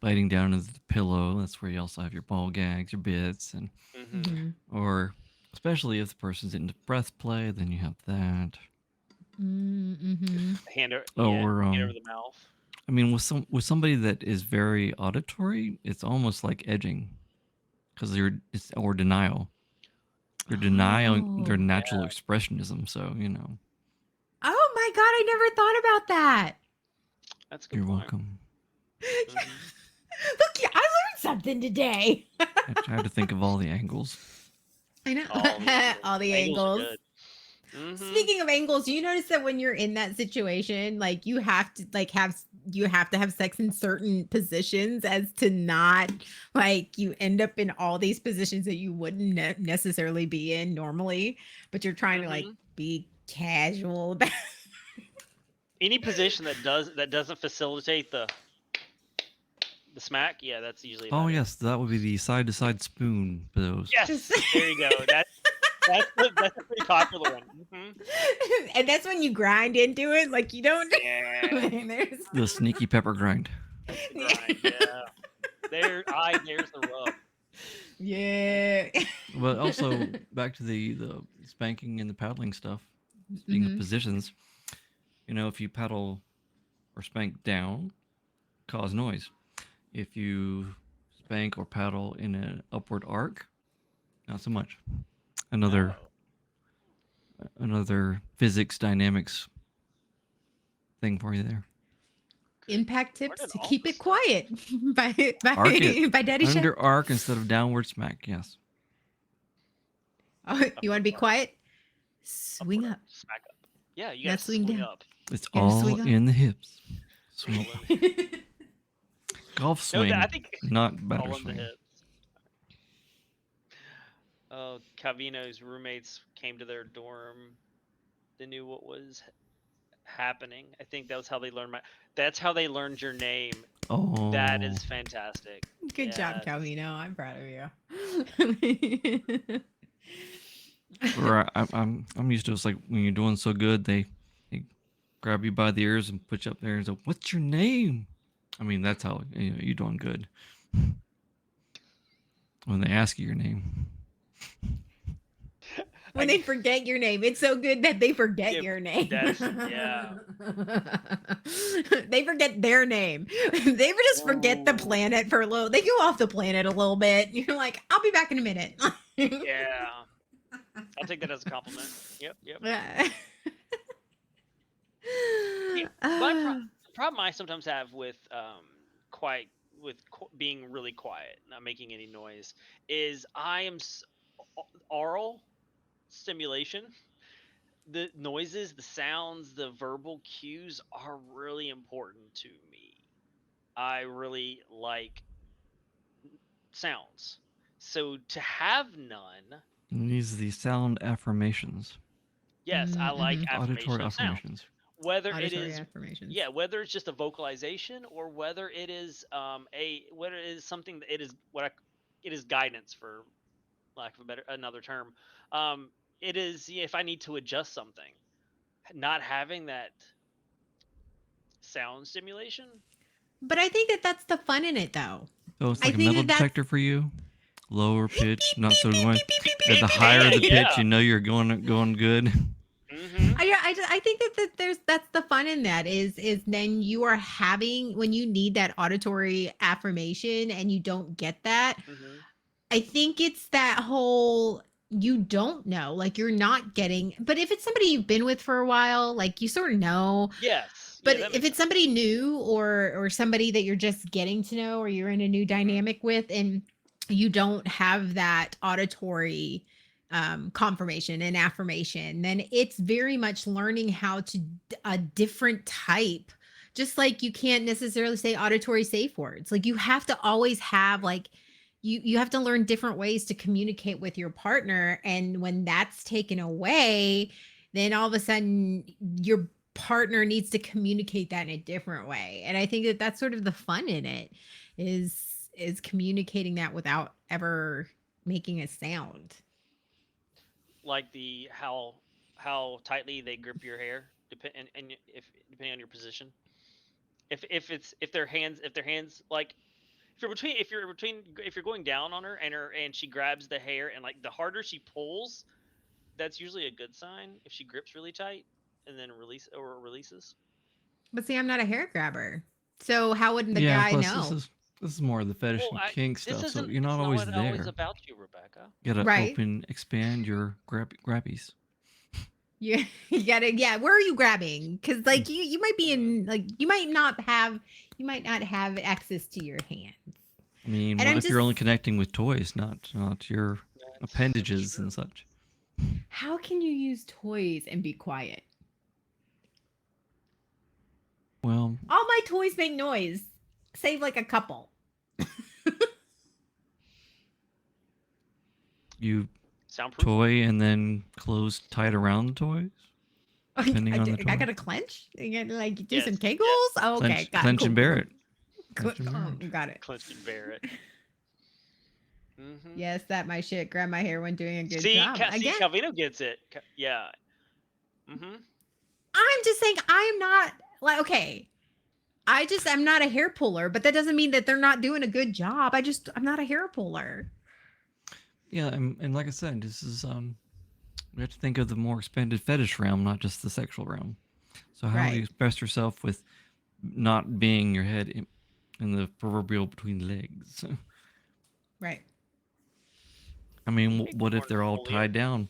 Biting down into the pillow. That's where you also have your ball gags, your bits, and Mhm. mm-hmm. or especially if the person's into breath play, then you have that. Mm-hmm. Yeah, Or hand over the mouth. I mean, with somebody that is very auditory, it's almost like edging because or denial. You're denying their Oh. natural Yeah, expressionism. So Oh my god, I never thought about that. that's a good you're point. welcome. Mhm. Look, yeah, I learned something today. I try to think of all the angles. I know. All the angles. All the Angles are angles. good. Mhm. Speaking of angles, do you notice that when you're in that situation, like you have to have sex in certain positions as to not like you end up in all these positions that you wouldn't necessarily be in normally, but you're trying to like Mhm. be casual about Any position that doesn't facilitate the smack, yeah, that's usually a Oh bad one. yes, that would be the side to side spoon pose. Yes, there you go. That's a pretty popular one. Mhm. and that's when you grind into it, like you don't Yeah, there's The sneaky pepper grind. that's the grind. Yeah, there's the rub. yeah. But also back to the spanking and the paddling stuff. Speaking of hmm positions, if you paddle or spank down, cause noise. If you spank or paddle in an upward arc, not so much. Another Oh, another physics dynamics thing for you there. good. Impact tips Learning to all keep this it stuff. quiet by Arc it by Daddy Chef. under arc instead of downward smack. Yes. Oh, you want Upward to be arc, quiet? Swing upward arc, up, smack up. Yeah, you got not to swing swing down. up. It's You gotta all swing up. in the hips. Swing. All in the, Golf no, I swing, think not batter all in the swing. hips. Oh, Cavino's roommates came to their dorm. They knew what was happening. I think that was how they learned my. That's how they learned your name. That Oh, is fantastic. Good job, Yes. Calvino. I'm proud of you. right. I'm used to it's like when you're doing so good, they grab you by the ears and put you up there and say, "What's your name?" I mean, that's how you're doing good when they ask you your name. When they forget your name, it's so good that they forget Yeah, your name. that's yeah. They forget their name. They just forget the Ooh, planet for a little. They go off the planet a little bit. You're like, I'll be back in a minute. yeah. I'll take that as a compliment. Yep, yep. Yeah, Ah. the problem I sometimes have with quiet being really quiet, not making any noise, is oral stimulation. The noises, the sounds, the verbal cues are really important to me. I really like sounds. So to have none, And these are the sound affirmations, yes, I like Mm-hmm. auditory affirmation of sounds. affirmations. whether it Auditory is, affirmations. yeah, whether it's just a vocalization or whether it is whether it is something that it is it is guidance, for lack of a better another term. Um, it is, yeah, if I need to adjust something, not having that sound stimulation. But I think that that's the fun in it, though. So it's I like a think metal that that's detector for you. Lower beep, beep, pitch, not beep, so beep, much. beep, beep, beep, The beep, higher beep, the beep. pitch, Yeah. you know you're going good. Mm-hmm. I think that that's the fun in that is then you are having when you need that auditory affirmation and you don't get that. Mm-hmm. I think it's that whole you don't know, like you're not getting. But if it's somebody you've been with for a while, like you sort of know. Yes. But Yeah, that if makes it's sense. somebody new or somebody that you're just getting to know or you're in a new Mm-hmm. dynamic with and you don't have that auditory confirmation and affirmation, then it's very much learning how to a different type. Just like you can't necessarily say auditory safe words. Like you have to always have like you have to learn different ways to communicate with your partner, and when that's taken away, then all of a sudden your partner needs to communicate that in a different way. And I think that that's sort of the fun in it is communicating that without ever making a sound. Like the how tightly they grip your hair, and if depending on your position. If their hands like if you're going down on her and she grabs the hair, and like the harder she pulls, that's usually a good sign. If she grips really tight and then releases. But see, I'm not a hair grabber. So how would the Yeah, guy plus know? this is more of the fetish Well, and kink this stuff, so isn't. you're It's not not always what always there. about you, Rebecca. You gotta Right. open, expand your grabbies. You gotta, yeah, where are you grabbing? Because like you might be in like you might not have access to your hand. I mean, And what I'm if you're just only connecting with toys, not your That's appendages true. and such? how can you use toys and be quiet? Well, All my toys make noise, save like a couple. you Soundproof. toy and then close tight around the toys, depending on the I toy. gotta clench. You gotta like do Yes. some kegels. Yes. Oh, okay, got it. Clench Cool, and cool, bear cool. it. Clench and bear it. Got it. Clench and bear it. Mm-hmm. Yes, that my shit. Grab my hair when doing a good See, job. see, Again, Calvino gets it. Yeah. Mm-hmm. I'm just saying I'm not like okay. I'm not a hair puller, but that doesn't mean that they're not doing a good job. I'm not a hair puller. Yeah, and like I said, this is we have to think of the more expanded fetish realm, not just the sexual realm. So how do you Right. express yourself with not being your head in the proverbial between the legs? Right. I mean, Make what if more they're all portfolio. tied down,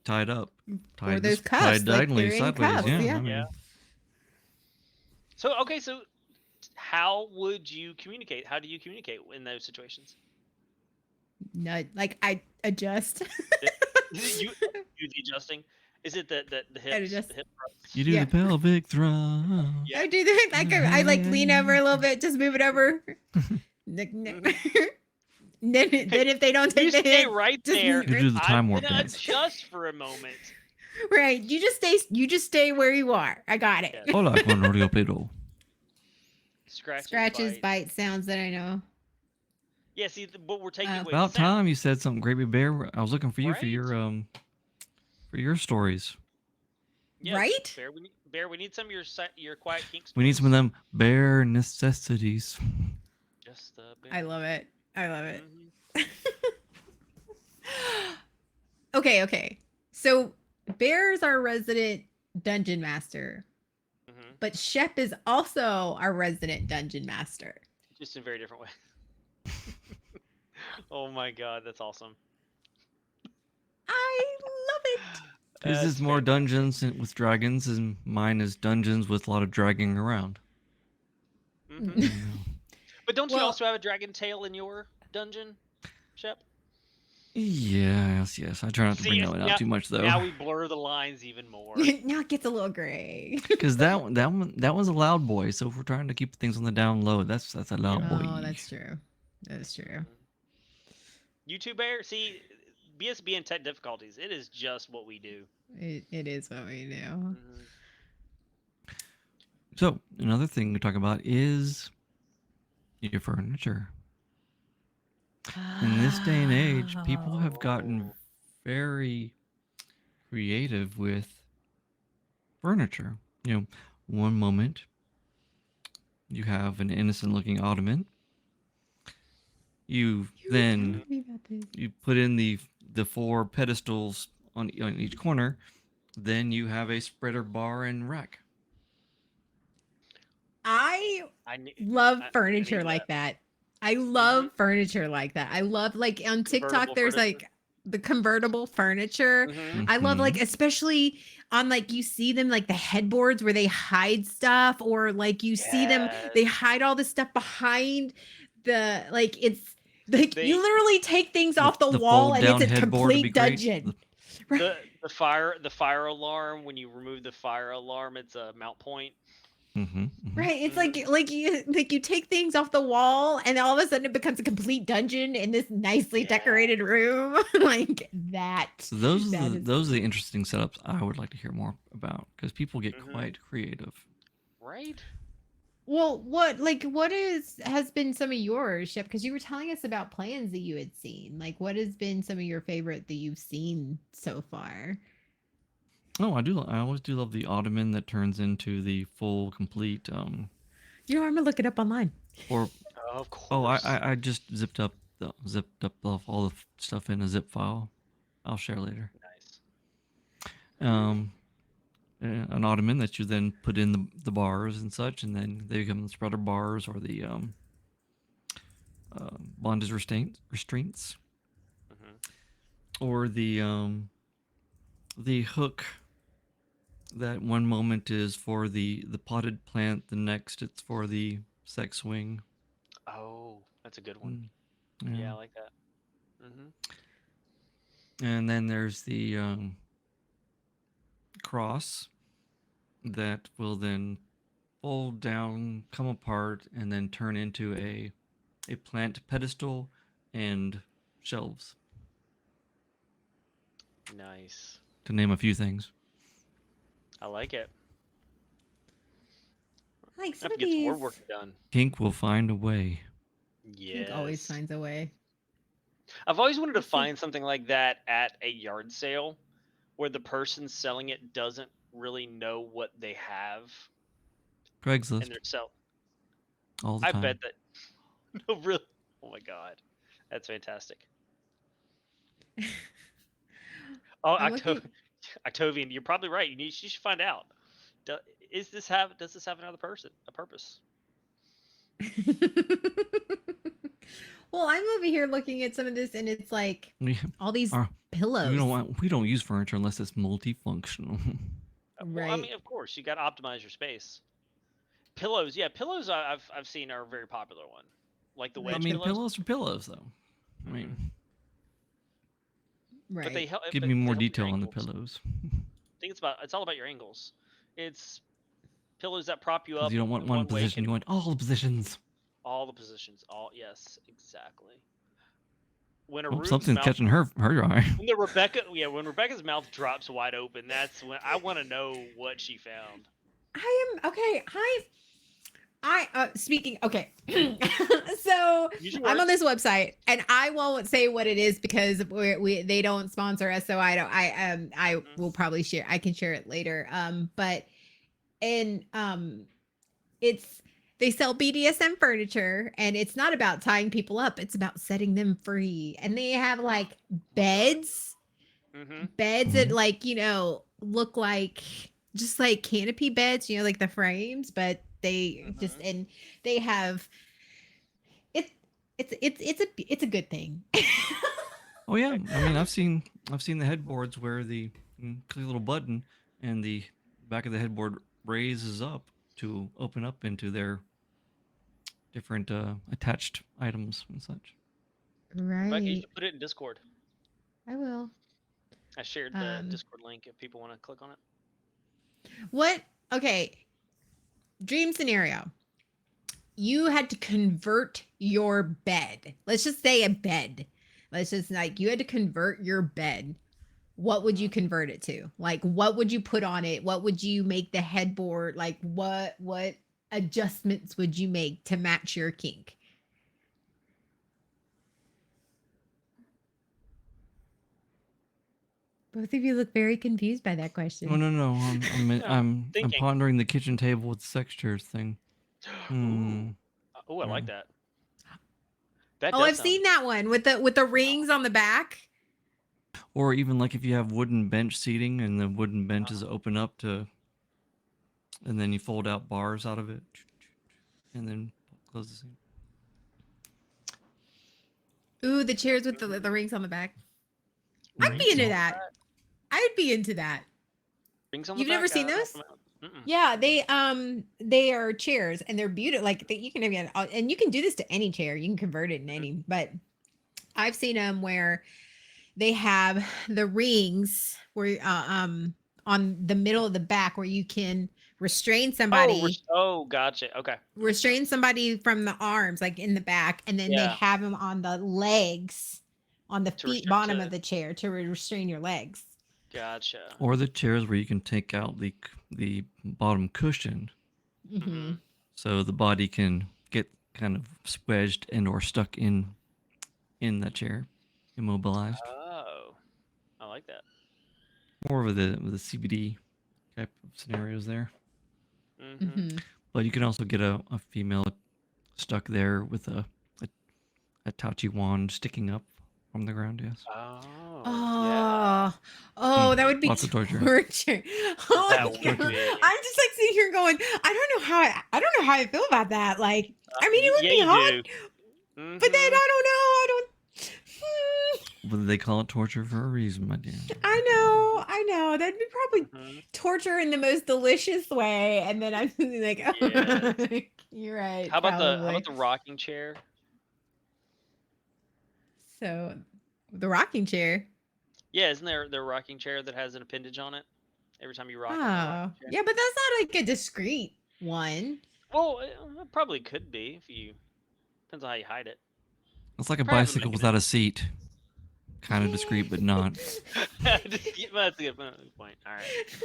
tied up, Or tied those this, cuffs, tied like diagonally, they're in sideways? cuffs. Yeah, Yeah. I mean, Yeah. So okay, so how would you communicate? How do you communicate in those situations? No, like I adjust. You the adjusting. Is it the I hips? adjust. The hip thrust? you do Yeah. the pelvic thrust. Yeah. I do that. Like I like lean over a little bit, just move it over. Mhm. Then if they don't You take the stay hit, right just there. You do the time I'm warp gonna dance. adjust for a moment. right. You just stay where you are. I got it. Yes. Hola con Rodeo Pedo. Scratches, bite sounds that I know. Yeah. See, but we're taking away About the sound, time you said something, Gravy Bear. I was looking for you right? for your stories. Yes. Right? Bear. We need some of your quiet kink We need stories. some of them bare necessities. Just the bear. I love it. I love it. Mhm. Okay. So Bear's our resident dungeon master, Mhm. but Shep is also our resident dungeon master. Just in a very different way. Oh my god, that's awesome. I love it. His That's is more fantastic. dungeons with dragons, and mine is dungeons with a lot of dragging around. Mhm. Yeah. But don't you Well- also have a dragon tail in your dungeon, Shep? Yes. I try not to bring See, that one now, out too much though, now we blur the lines even more. Now it gets a little gray. because that one's a loud boy. So if we're trying to keep things on the down low, that's a loud boy. Oh, that's true. That's true. You too, Bear? See, BSB and tech difficulties, it is just what we do. It is what we do. Mhm. So another thing we talk about is your furniture. In this day and age, people have gotten Oh, very creative with furniture. You know, one moment you have an innocent looking ottoman. You You were then telling me about this. you put in the four pedestals on each corner. Then you have a spreader bar and rack. I I need love I need furniture that. like that. I Hmm. love furniture like that. I love like on TikTok Convertible there's furniture. like the convertible furniture. Hmm. I love Mm-hmm. like especially on like you see them like the headboards where they hide stuff or like you see them they Yes. hide all the stuff behind the like it's like you They literally take things The off the the wall fold and it's down a headboard would be complete great. dungeon. Right? the fire alarm, when you remove the fire alarm, it's a mount point. Mm-hmm. Right. It's Hmm. like you take things off the wall and all of a sudden it becomes a complete dungeon in this nicely Yeah. decorated room. Like that. So those are That the is those are the interesting setups I would like to hear more about because people get Hmm. quite creative. Right. well, what is has been some of yours, Shep? Because you were telling us about plans that you had seen. Like what has been some of your favorite that you've seen so far? Oh, I do. I always do love the ottoman that turns into the full, complete. You know, I'm gonna look it up online. Or Of oh, I course. I, I just zipped up all the stuff in a zip file. I'll share later. Nice. Um, an ottoman that you then put in the bars and such, and then they become the spreader bars or the bondage restraints, Hmm. or the hook that one moment is for the potted plant, the next it's for the sex swing. Oh, that's a good one. Mm, yeah, Yeah, I like that. Hmm. and then there's the cross that will then fold down, come apart, and then turn into a plant pedestal and shelves, Nice. to name a few things. I like it. Like I some have of to get some word these. work done. Kink will find a way. Kink always Yes. finds a way. I've always wanted to Let's see. find something like that at a yard sale where the person selling it doesn't really know what they have and Craigslist they're sell. all the I bet time. that. No, really. Oh my god, that's fantastic. Oh, I'm looking. Octavian, you're probably right. You should find out. Do, does this have another person a purpose? Well, I'm over here looking at some of this, and it's like We all these are pillows, we don't use furniture unless it's multifunctional. Well, I right? mean, of course, you got to optimize your space. Pillows, yeah, pillows. I've seen are a very popular one, like the I Like wedge mean, the pillows. pillows are pillows, though. I Hmm. mean, But they right. help. give But me they more help with your detail on the ankles. pillows, I think it's all about your angles. It's pillows that prop you because up you don't want in one one way position. can You want all the positions. all the positions. All yes, exactly. When a Oh, room's something's mouth catching her eye. when Rebecca's mouth drops wide open, that's when I want to know what she found. I am okay. I speaking okay. So Use your I'm on words. this website and I won't say what it is because we they don't sponsor us, so I Hmm. will probably share I can share it later. But and it's they sell BDSM furniture and it's not about tying people up, it's about setting them free. And they have like Oh my god. beds, Hmm. beds that Mhm. like, look like just like canopy beds, like the frames, but they just Hmm. and they have it it's a good thing. Oh yeah, I mean, I've seen the headboards where click a little button and the back of the headboard raises up to open up into their different attached items and such. Rebecca, you Right. should put it in Discord. I will. I shared the Um Discord link if people want to click on it. what okay, dream scenario. You had to convert your bed. Let's just say a bed. Let's just like you had to convert your bed. what would you convert it to? Like, what would you put on it? What would you make the headboard? Like, what adjustments would you make to match your kink? Both of you look very confused by that Oh question. no, Yeah, I'm thinking. pondering the kitchen table with sex chairs thing. Ooh. Oh, I like Yeah. that. That Oh, does I've sound. seen that one with the rings on the back. Or even like if you have wooden bench seating and the wooden benches open up to, and then you fold out bars out of it, and then close the seat. Ooh, the chairs with the rings on the back. I'd be Rings into on the that. back? I'd be into that. Rings on the You've back? never seen I don't those? know. Mm-mm. Yeah, they are chairs and they're beautiful. Like you can again, and you can do this to any chair. You can convert it in any. But I've seen them where they have the rings where on the middle of the back where you can restrain somebody Gotcha. Okay. restrain somebody from the arms like in the back, and then they Yeah. have them on the legs on the To feet restrict bottom to. of the chair to restrain your legs. Gotcha. Or the chairs where you can take out the bottom cushion, Mm-hmm. so the body can get kind of wedged and or stuck in that chair, immobilized. Oh, I like that. More of the CBD type of scenarios there. Mm-hmm. Mm-hmm. But you can also get a female stuck there with a tachi wand sticking up from the ground. Yes. Oh, yeah. Oh, that would be Lots of torture. torture. Oh That my would God. be. I'm just like sitting here going, I don't know how I feel about that. Like, I mean, it would Yeah, be you hot, do. but then Mhm. I don't know. I don't. But they call it torture for a reason, my dear. I know. That'd be probably Mhm. torture in the most delicious way. And then I'm like, oh, Yes. you're right, How about probably. the rocking chair? So, the rocking chair. Yeah, isn't there a rocking chair that has an appendage on it every time you rock on that Oh, rocking chair? yeah, but that's not like a discreet one. Well, it probably could be if you depends on how you hide it. It's like a Probably have a bicycle without a seat. Kind of discreet, but not. mechanism. That's a good point. All right.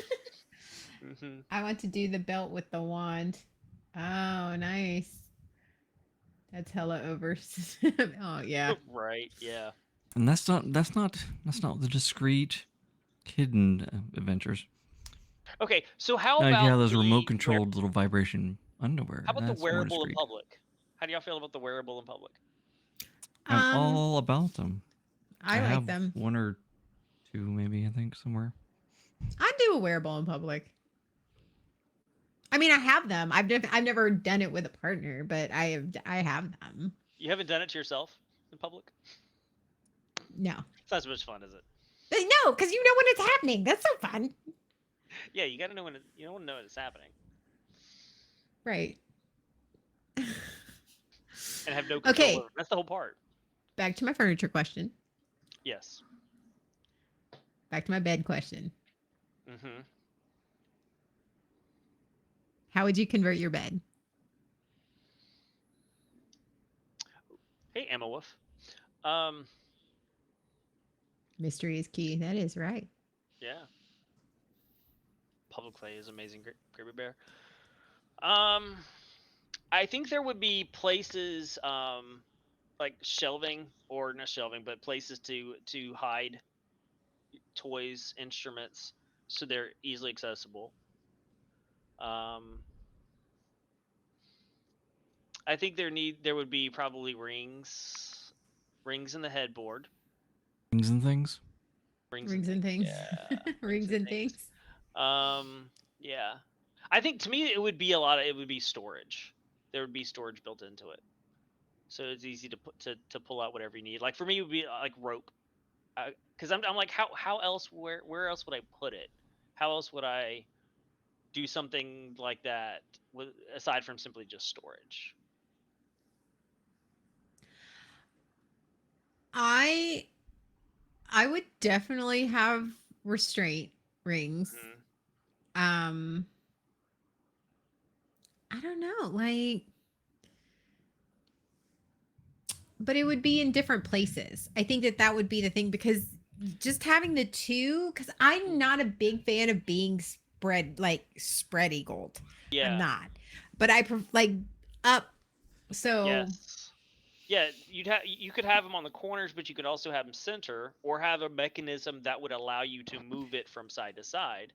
Mm-hmm. I want to do the belt with the wand. Oh, nice. That's hella over. Oh yeah. Right. Yeah. And that's not the discreet hidden adventures. Okay. So how Now you about have those the remote controlled little vibration underwear. how about the That's more wearable in discreet. public? How do y'all feel about the wearable in public? I'm Um, all about them. I like have them. one or two, maybe, I think, somewhere. I do a wearable in public. I mean, I have them. I've never done it with a partner, but I have them. You haven't done it to yourself in public? No, It's not so much fun, is it? no, because you know when it's happening. That's so fun, Yeah, you got to know when you don't know when it's happening right? and have no control Okay, over it. That's the whole part. back to my furniture question. Yes. Back to my bed question. Mm-hmm. How would you convert your bed? Hey, Emma Wolf. Um, Mystery is key. That is right. yeah. Public play is amazing, Gravy Bear. I think there would be places, like shelving or not shelving, but places to hide toys, instruments, so they're easily accessible. Um, I think there would be probably rings in the headboard, Things and things. Rings and things. Yeah, Rings and things. Yeah. I think to me it would be storage. There would be storage built into it, so it's easy to put to pull out whatever you need. Like for me, it would be like rope, because I'm like how else where else would I put it? How else would I do something like that aside from simply just storage? I I would definitely have restraint rings. Mhm. Um, I don't know, like, but it would be in different places. I think that would be the thing because just having the two, because I'm not a big fan of being spread eagled. I'm Yeah. not, but like up. So Yes. Yeah, you could have them on the corners, but you could also have them center, or have a mechanism that would allow you to move it from side to side.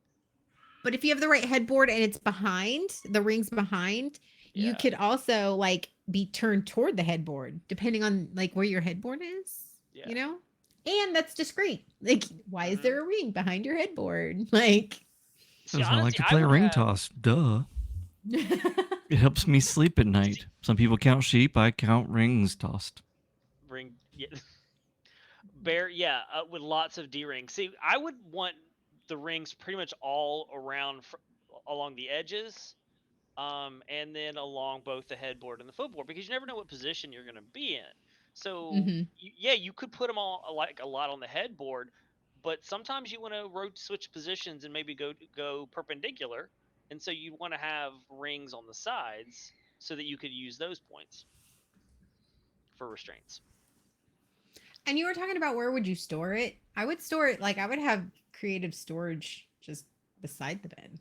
but if you have the right headboard and it's behind, the ring's behind, you Yeah. could also like be turned toward the headboard depending on like where your headboard is, Yeah. you know? And that's discreet. Like, why is Hmm. there a ring behind your headboard? Like, See, Because I like honestly, to I play would ring have. toss. Duh. It helps me sleep at night. Some people count sheep. I count rings tossed. Ring. Yeah. Bear. Yeah. With lots of D rings. See, I would want the rings pretty much all around along the edges, and then along both the headboard and the footboard, because you never know what position you're going to be in. So Mhm. yeah, you could put them all like a lot on the headboard, but sometimes you want to switch positions and maybe go perpendicular, and so you want to have rings on the sides so that you could use those points for restraints. And you were talking about where would you store it? I would store it like I would have creative storage just beside the bed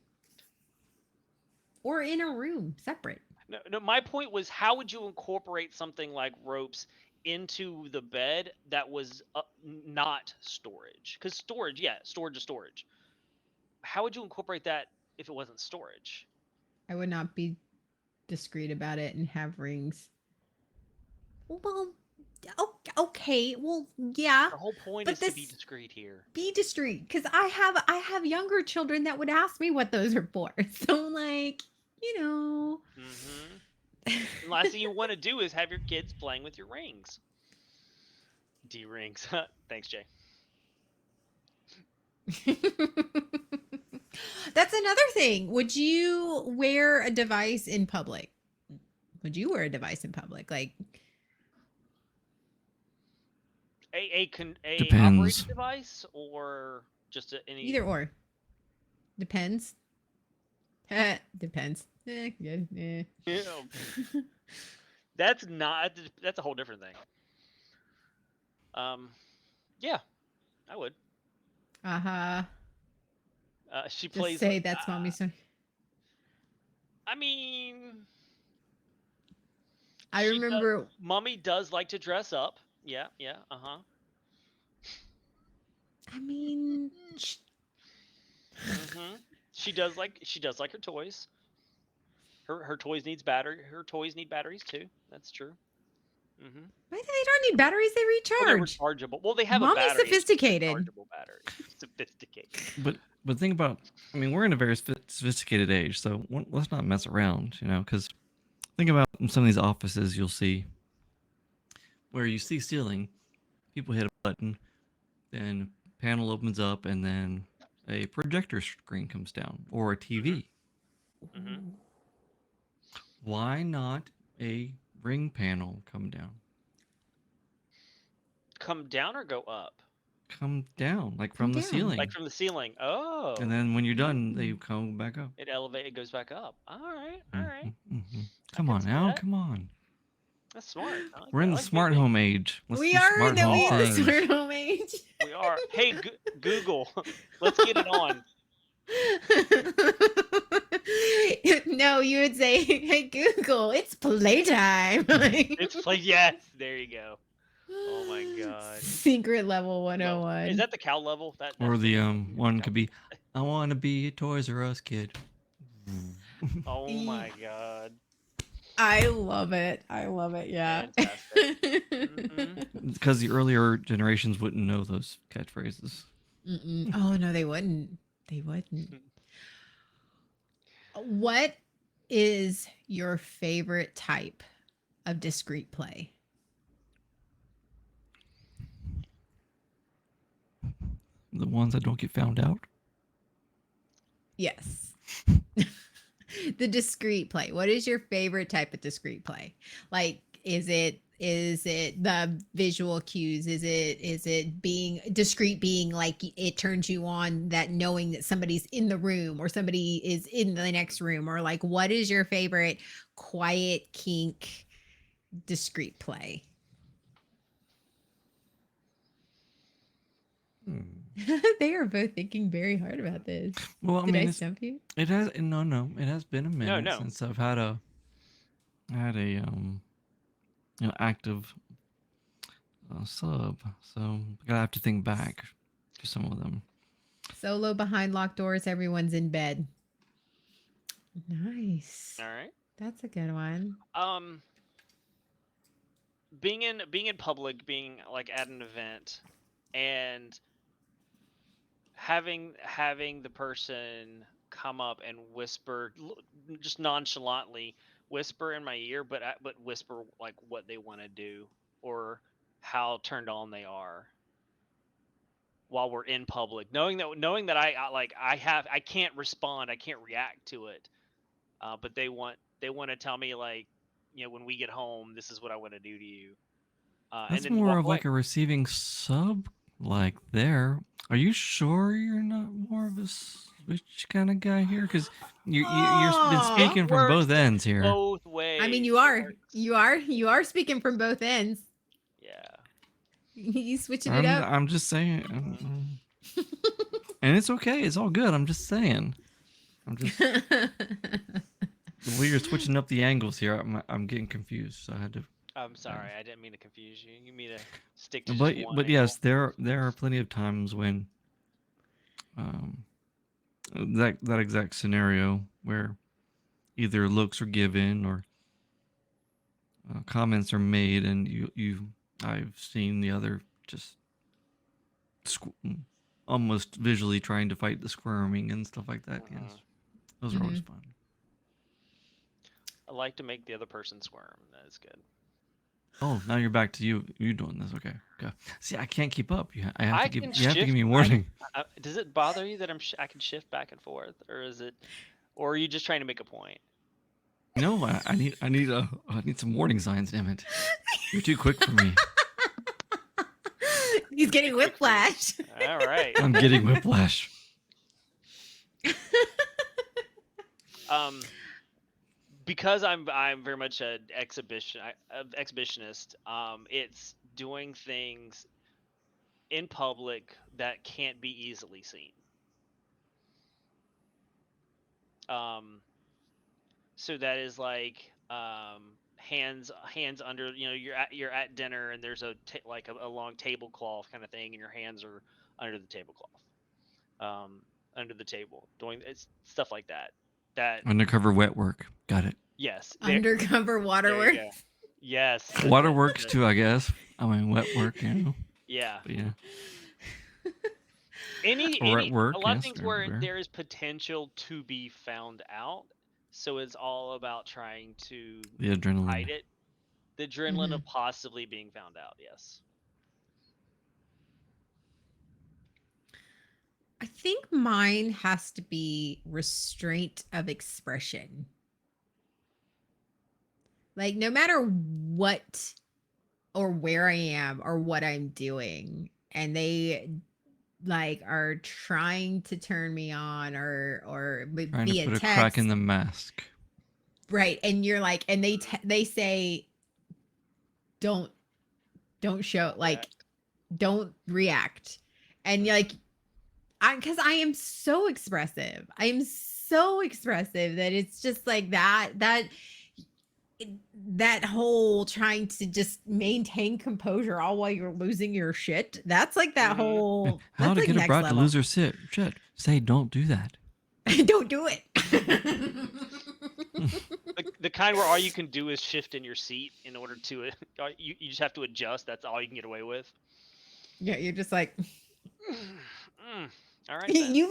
or in a room separate. No, no, my point was, how would you incorporate something like ropes into the bed that was not storage? Because storage, yeah, storage is storage. How would you incorporate that if it wasn't storage? I would not be discreet about it and have rings. Well, okay. Well, yeah, The whole point but is to be this discreet here. be discreet because I have younger children that would ask me what those are for. So like, you know. Hmm. The last thing you want to do is have your kids playing with your rings. D rings. Thanks, Jay. That's another thing. Would you wear a device in public? Would you wear a device in public? Like A Depends. operated device, or just any. either or. Depends. Depends. Good. You know, that's not. That's a whole different thing. Um, yeah, I would. Uh-huh. She Just plays. say that's mommy's son. I mean, I she does. remember Mummy does like to dress up. Yeah, yeah, uh-huh. I mean Hmm. She does like her toys. Her toys needs battery. Her toys need batteries too. That's true. Hmm. why do they don't need batteries? They Well, they're recharge. rechargeable. Well, they have a Mommy's battery. It's just a sophisticated. rechargeable battery. Sophisticated. But think about. I mean, we're in a very sophisticated age, so let's not mess around. Because think about in some of these offices, you'll see where you see ceiling, people hit a button, then panel opens up, and then a projector screen comes down or a TV. Hmm. Why not a ring panel come down? Come down or go up? Come down, like Come from the down. ceiling. Like from the ceiling. Oh. And then when you're done, they Mm. come back up. It goes back up. All right. All right. Mm-hmm. I Come can on see now, that. come on. That's smart. I like We're that. in I the like smart moving. home age. Let's We do are smart in the home we are the things. smart home age. We are. Hey, Google. Let's get it on. No, you would say, "Hey Google, it's playtime." It's play. Yes. There you go. Oh my god. Secret level Love. 101. Is that the cow level? That's Or the weird one cow. could be, I want to be a Toys R Us kid. Oh my god. I love it. I love it. Yeah. Fantastic. Hmm. Because the earlier generations wouldn't know those catchphrases. Oh no, they wouldn't. They wouldn't. What is your favorite type of discrete play? The ones that don't get found out. Yes. The discrete play. What is your favorite type of discrete play? Like, is it the visual cues? Is it being discrete, being like it turns you on, that knowing that somebody's in the room or somebody is in the next room? Or like, what is your favorite quiet kink discrete play? They are both thinking very hard about this. Well, I Did mean, I stump you? it has no, it has been a No, minute no. since I've had a active sub, so I'm gonna have to think back to some of them. Solo behind locked doors. Everyone's in bed. Nice. All right. That's a good one. Um, being in public, being like at an event, and having the person come up and whisper, just nonchalantly whisper in my ear, but whisper like what they want to do or how turned on they are while we're in public, knowing that I can't respond, I can't react to it, but they want to tell me like, when we get home, this is what I want to do to you, and That's then more walk of away. like a receiving sub, like there. Are you sure you're not more of a switch kind of guy here? Because you've been Aw. speaking from Works both ends here. both ways. I mean, you It are. works. You are speaking from both ends. Yeah. You switching it up. I'm just saying, and it's okay. It's all good. I'm just saying. I'm just the way you're switching up the angles here. I'm getting confused. So I had to. I'm sorry, I didn't mean to confuse you. You mean to stick to But just one but angle. yes, there are plenty of times when that exact scenario where either looks are given or comments are made, and I've seen the other just almost visually trying to fight the squirming and stuff like that. Yes, those are always fun. I like to make the other person squirm. That is good. Oh, now you're back to you doing this. Okay. See, I can't keep up. You have to can give me shift- a warning. Does it bother you that I can shift back and forth, or or are you just trying to make a point? No, I need some warning signs. Damn it, you're too quick for me. He's getting whiplash. All right. I'm getting whiplash. Because I'm very much an exhibitionist. It's doing things in public that can't be easily seen. So that is like hands under. You're at dinner and there's a long tablecloth kind of thing, and your hands are under the tablecloth, under the table, doing it's stuff like that. Undercover wet work. Got it. Yes. Undercover waterworks. Yes. Waterworks too, I guess. I mean, wet work, Yeah. But yeah. A lot of things where everywhere. there is potential to be found out. So it's all about trying to The adrenaline. hide it. The adrenaline of possibly being found out. Yes. I think mine has to be restraint of expression. Like, no matter what or where I am or what I'm doing, and they like are trying to turn me on or Trying via to put text, a crack in the mask. right? And you're like, and they say, don't show, like, don't react, and you're like, because I am so expressive. I am so expressive that it's just like that whole trying to just maintain composure all while you're losing your shit. That's like that whole. How to like get a next bride to level. lose her shit? Say, don't do that. Don't do it. The kind where all you can do is shift in your seat in order to you just have to adjust. That's all you can get away with. Yeah, you're just like. All right. Then. You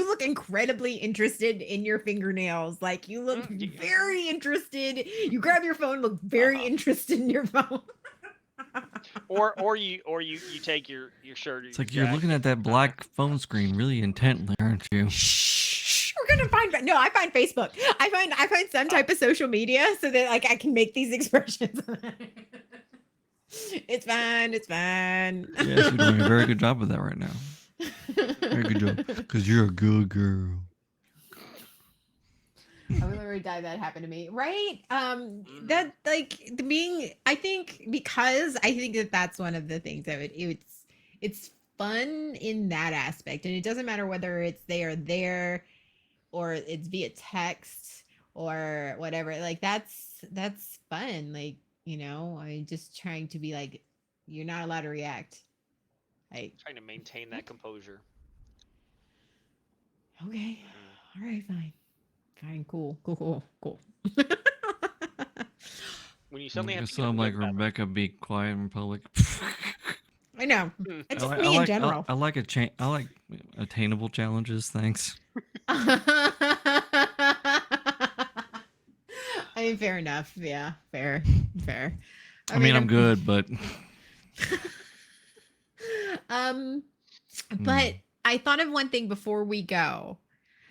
look incredibly interested in your fingernails. Like, you look very interested. You grab your phone, look very interested in your phone. or you take your shirt. It's like you're looking at that black phone screen really intently, aren't you? Shh. We're gonna find. No, I find Facebook. I find some type of social media so that like I can make these expressions. It's fine. It's fine. Yes, you're doing a very good job of that right now. Very good job, because you're a good girl. I would literally die. That happened to me, right? That like being. I think because I think that's one of the things that it's fun in that aspect. And it doesn't matter whether it's they are there or it's via text or whatever. Like that's fun. Like, I'm just trying to be like, you're not allowed to react. Like, Trying to maintain that composure. okay. All right, fine, cool. When you suddenly have I to get in sound the like bathroom. Rebecca be quiet in public. I know. Hmm. It's just me in general. I like I like attainable challenges. Thanks. I mean, fair enough. Yeah, fair. I mean, I'm good, but but I thought of one thing before we go.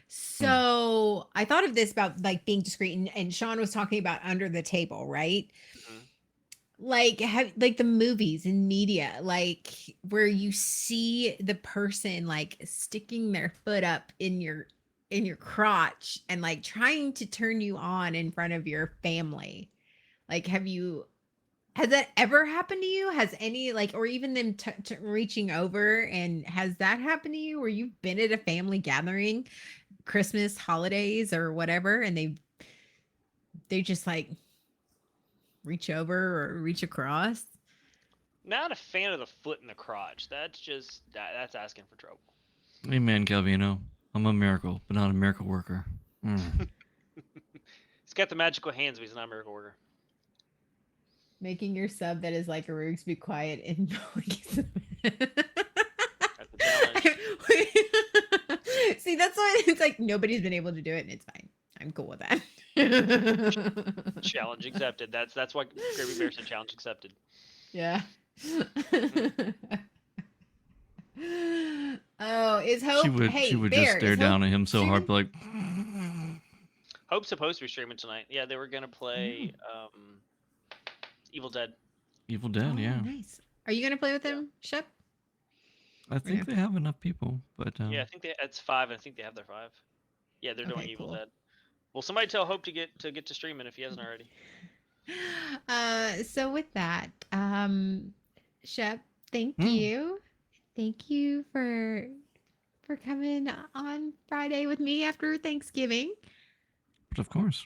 So I thought of this about like being discreet, and Sean was talking about under the table, right? Mhm. Like the movies and media, like where you see the person like sticking their foot up in your crotch and like trying to turn you on in front of your family. Like, has that ever happened to you? Has any like, or even them reaching over, and has that happened to you where you've been at a family gathering, Christmas, holidays, or whatever, and they just like reach over or reach across? Not a fan of the foot in the crotch. That's just that's asking for trouble. amen, Calvino. I'm a miracle, but not a miracle worker. He's got the magical hands, but he's not a miracle worker. Making your sub that is like a Roogs be quiet and That's a challenge. See, that's why it's like nobody's been able to do it, and it's fine. I'm cool with that. Challenge accepted. That's why Gravy Bear said challenge accepted. Yeah. Oh, is Hope? She would Bear, just stare is down Hope at him so hard, streaming? be like, Hope's supposed to be streaming tonight. Yeah, they were gonna play Evil Dead. Evil Dead. Oh, Yeah, nice. Are you gonna play with Yeah. him, Shep? I think they have enough people, but Yeah, I think it's 5. I think they have their 5. Yeah, they're doing Okay, Evil cool. Dead. Well, somebody tell Hope to get to streaming if he hasn't already. So with that, Shep, thank Hmm. you. Thank you for coming on Friday with me after Thanksgiving. but of course,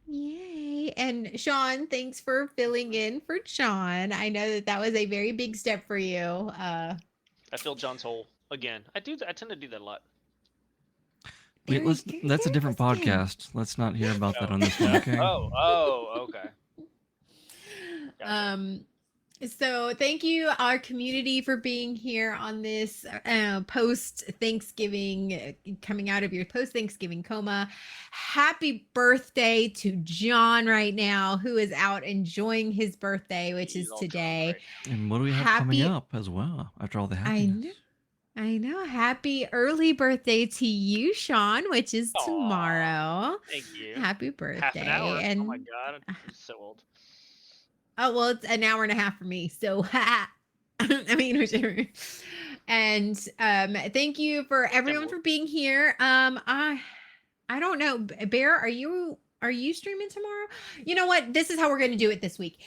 Yay. And Sean, thanks for filling in for Sean. I know that was a very big step for you. I filled John's hole again. I tend to do that a lot. wait. Very That's a different interesting. podcast. Let's not hear about that on this one, okay? Oh, okay. Gotcha. So thank you, our community, for being here on this post Thanksgiving, coming out of your post Thanksgiving coma. Happy birthday to John right now, who is out enjoying his birthday, which He's is all drunk today. right And what do we have coming up as well after all the happiness? I know. Happy early birthday to you, Sean, which is Aw, tomorrow. Thank you. Happy birthday. Half an hour. And Oh my god, I'm so old. oh, well, it's an hour and a half for me. So, I mean, whichever. And thank you for everyone for being here. I don't know, Bear, are you streaming tomorrow? You know what? This is how we're going to do it this week.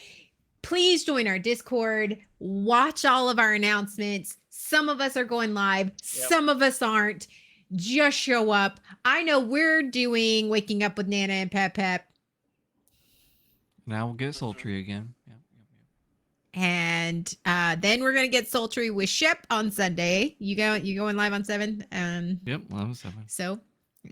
Please join our Discord. Watch all of our announcements. Some of us are going live. Yep. Some of us aren't. Just show up. I know we're doing Waking Up with Nana and Pep Pep. Now we'll get sultry again. Yep. And then we're gonna get sultry with Shep on Sunday. You going live on 7? Yep, 11/7.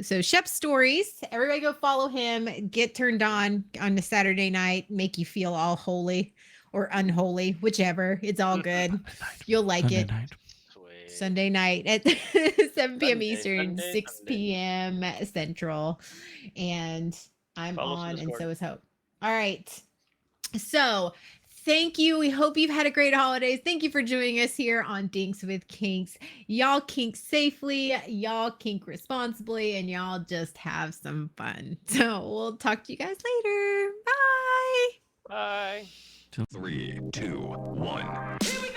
So Shep's stories. Everybody go follow him. Get turned on a Saturday night. Make you feel all holy or unholy, whichever. It's all good. You'll like Sunday it. night. Sweet. Sunday night at 7 p.m. Sunday, Eastern, Sunday, 6 Sunday. p.m. Central. And I'm Follow us on on, and Discord. so is Hope. All right. So thank you. We hope you've had a great holidays. Thank you for joining us here on Dinks with Kinks. Y'all kink safely, y'all kink responsibly, and y'all just have some fun. So we'll talk to you guys later. Bye. Bye. 3, 2, 1. Here we go.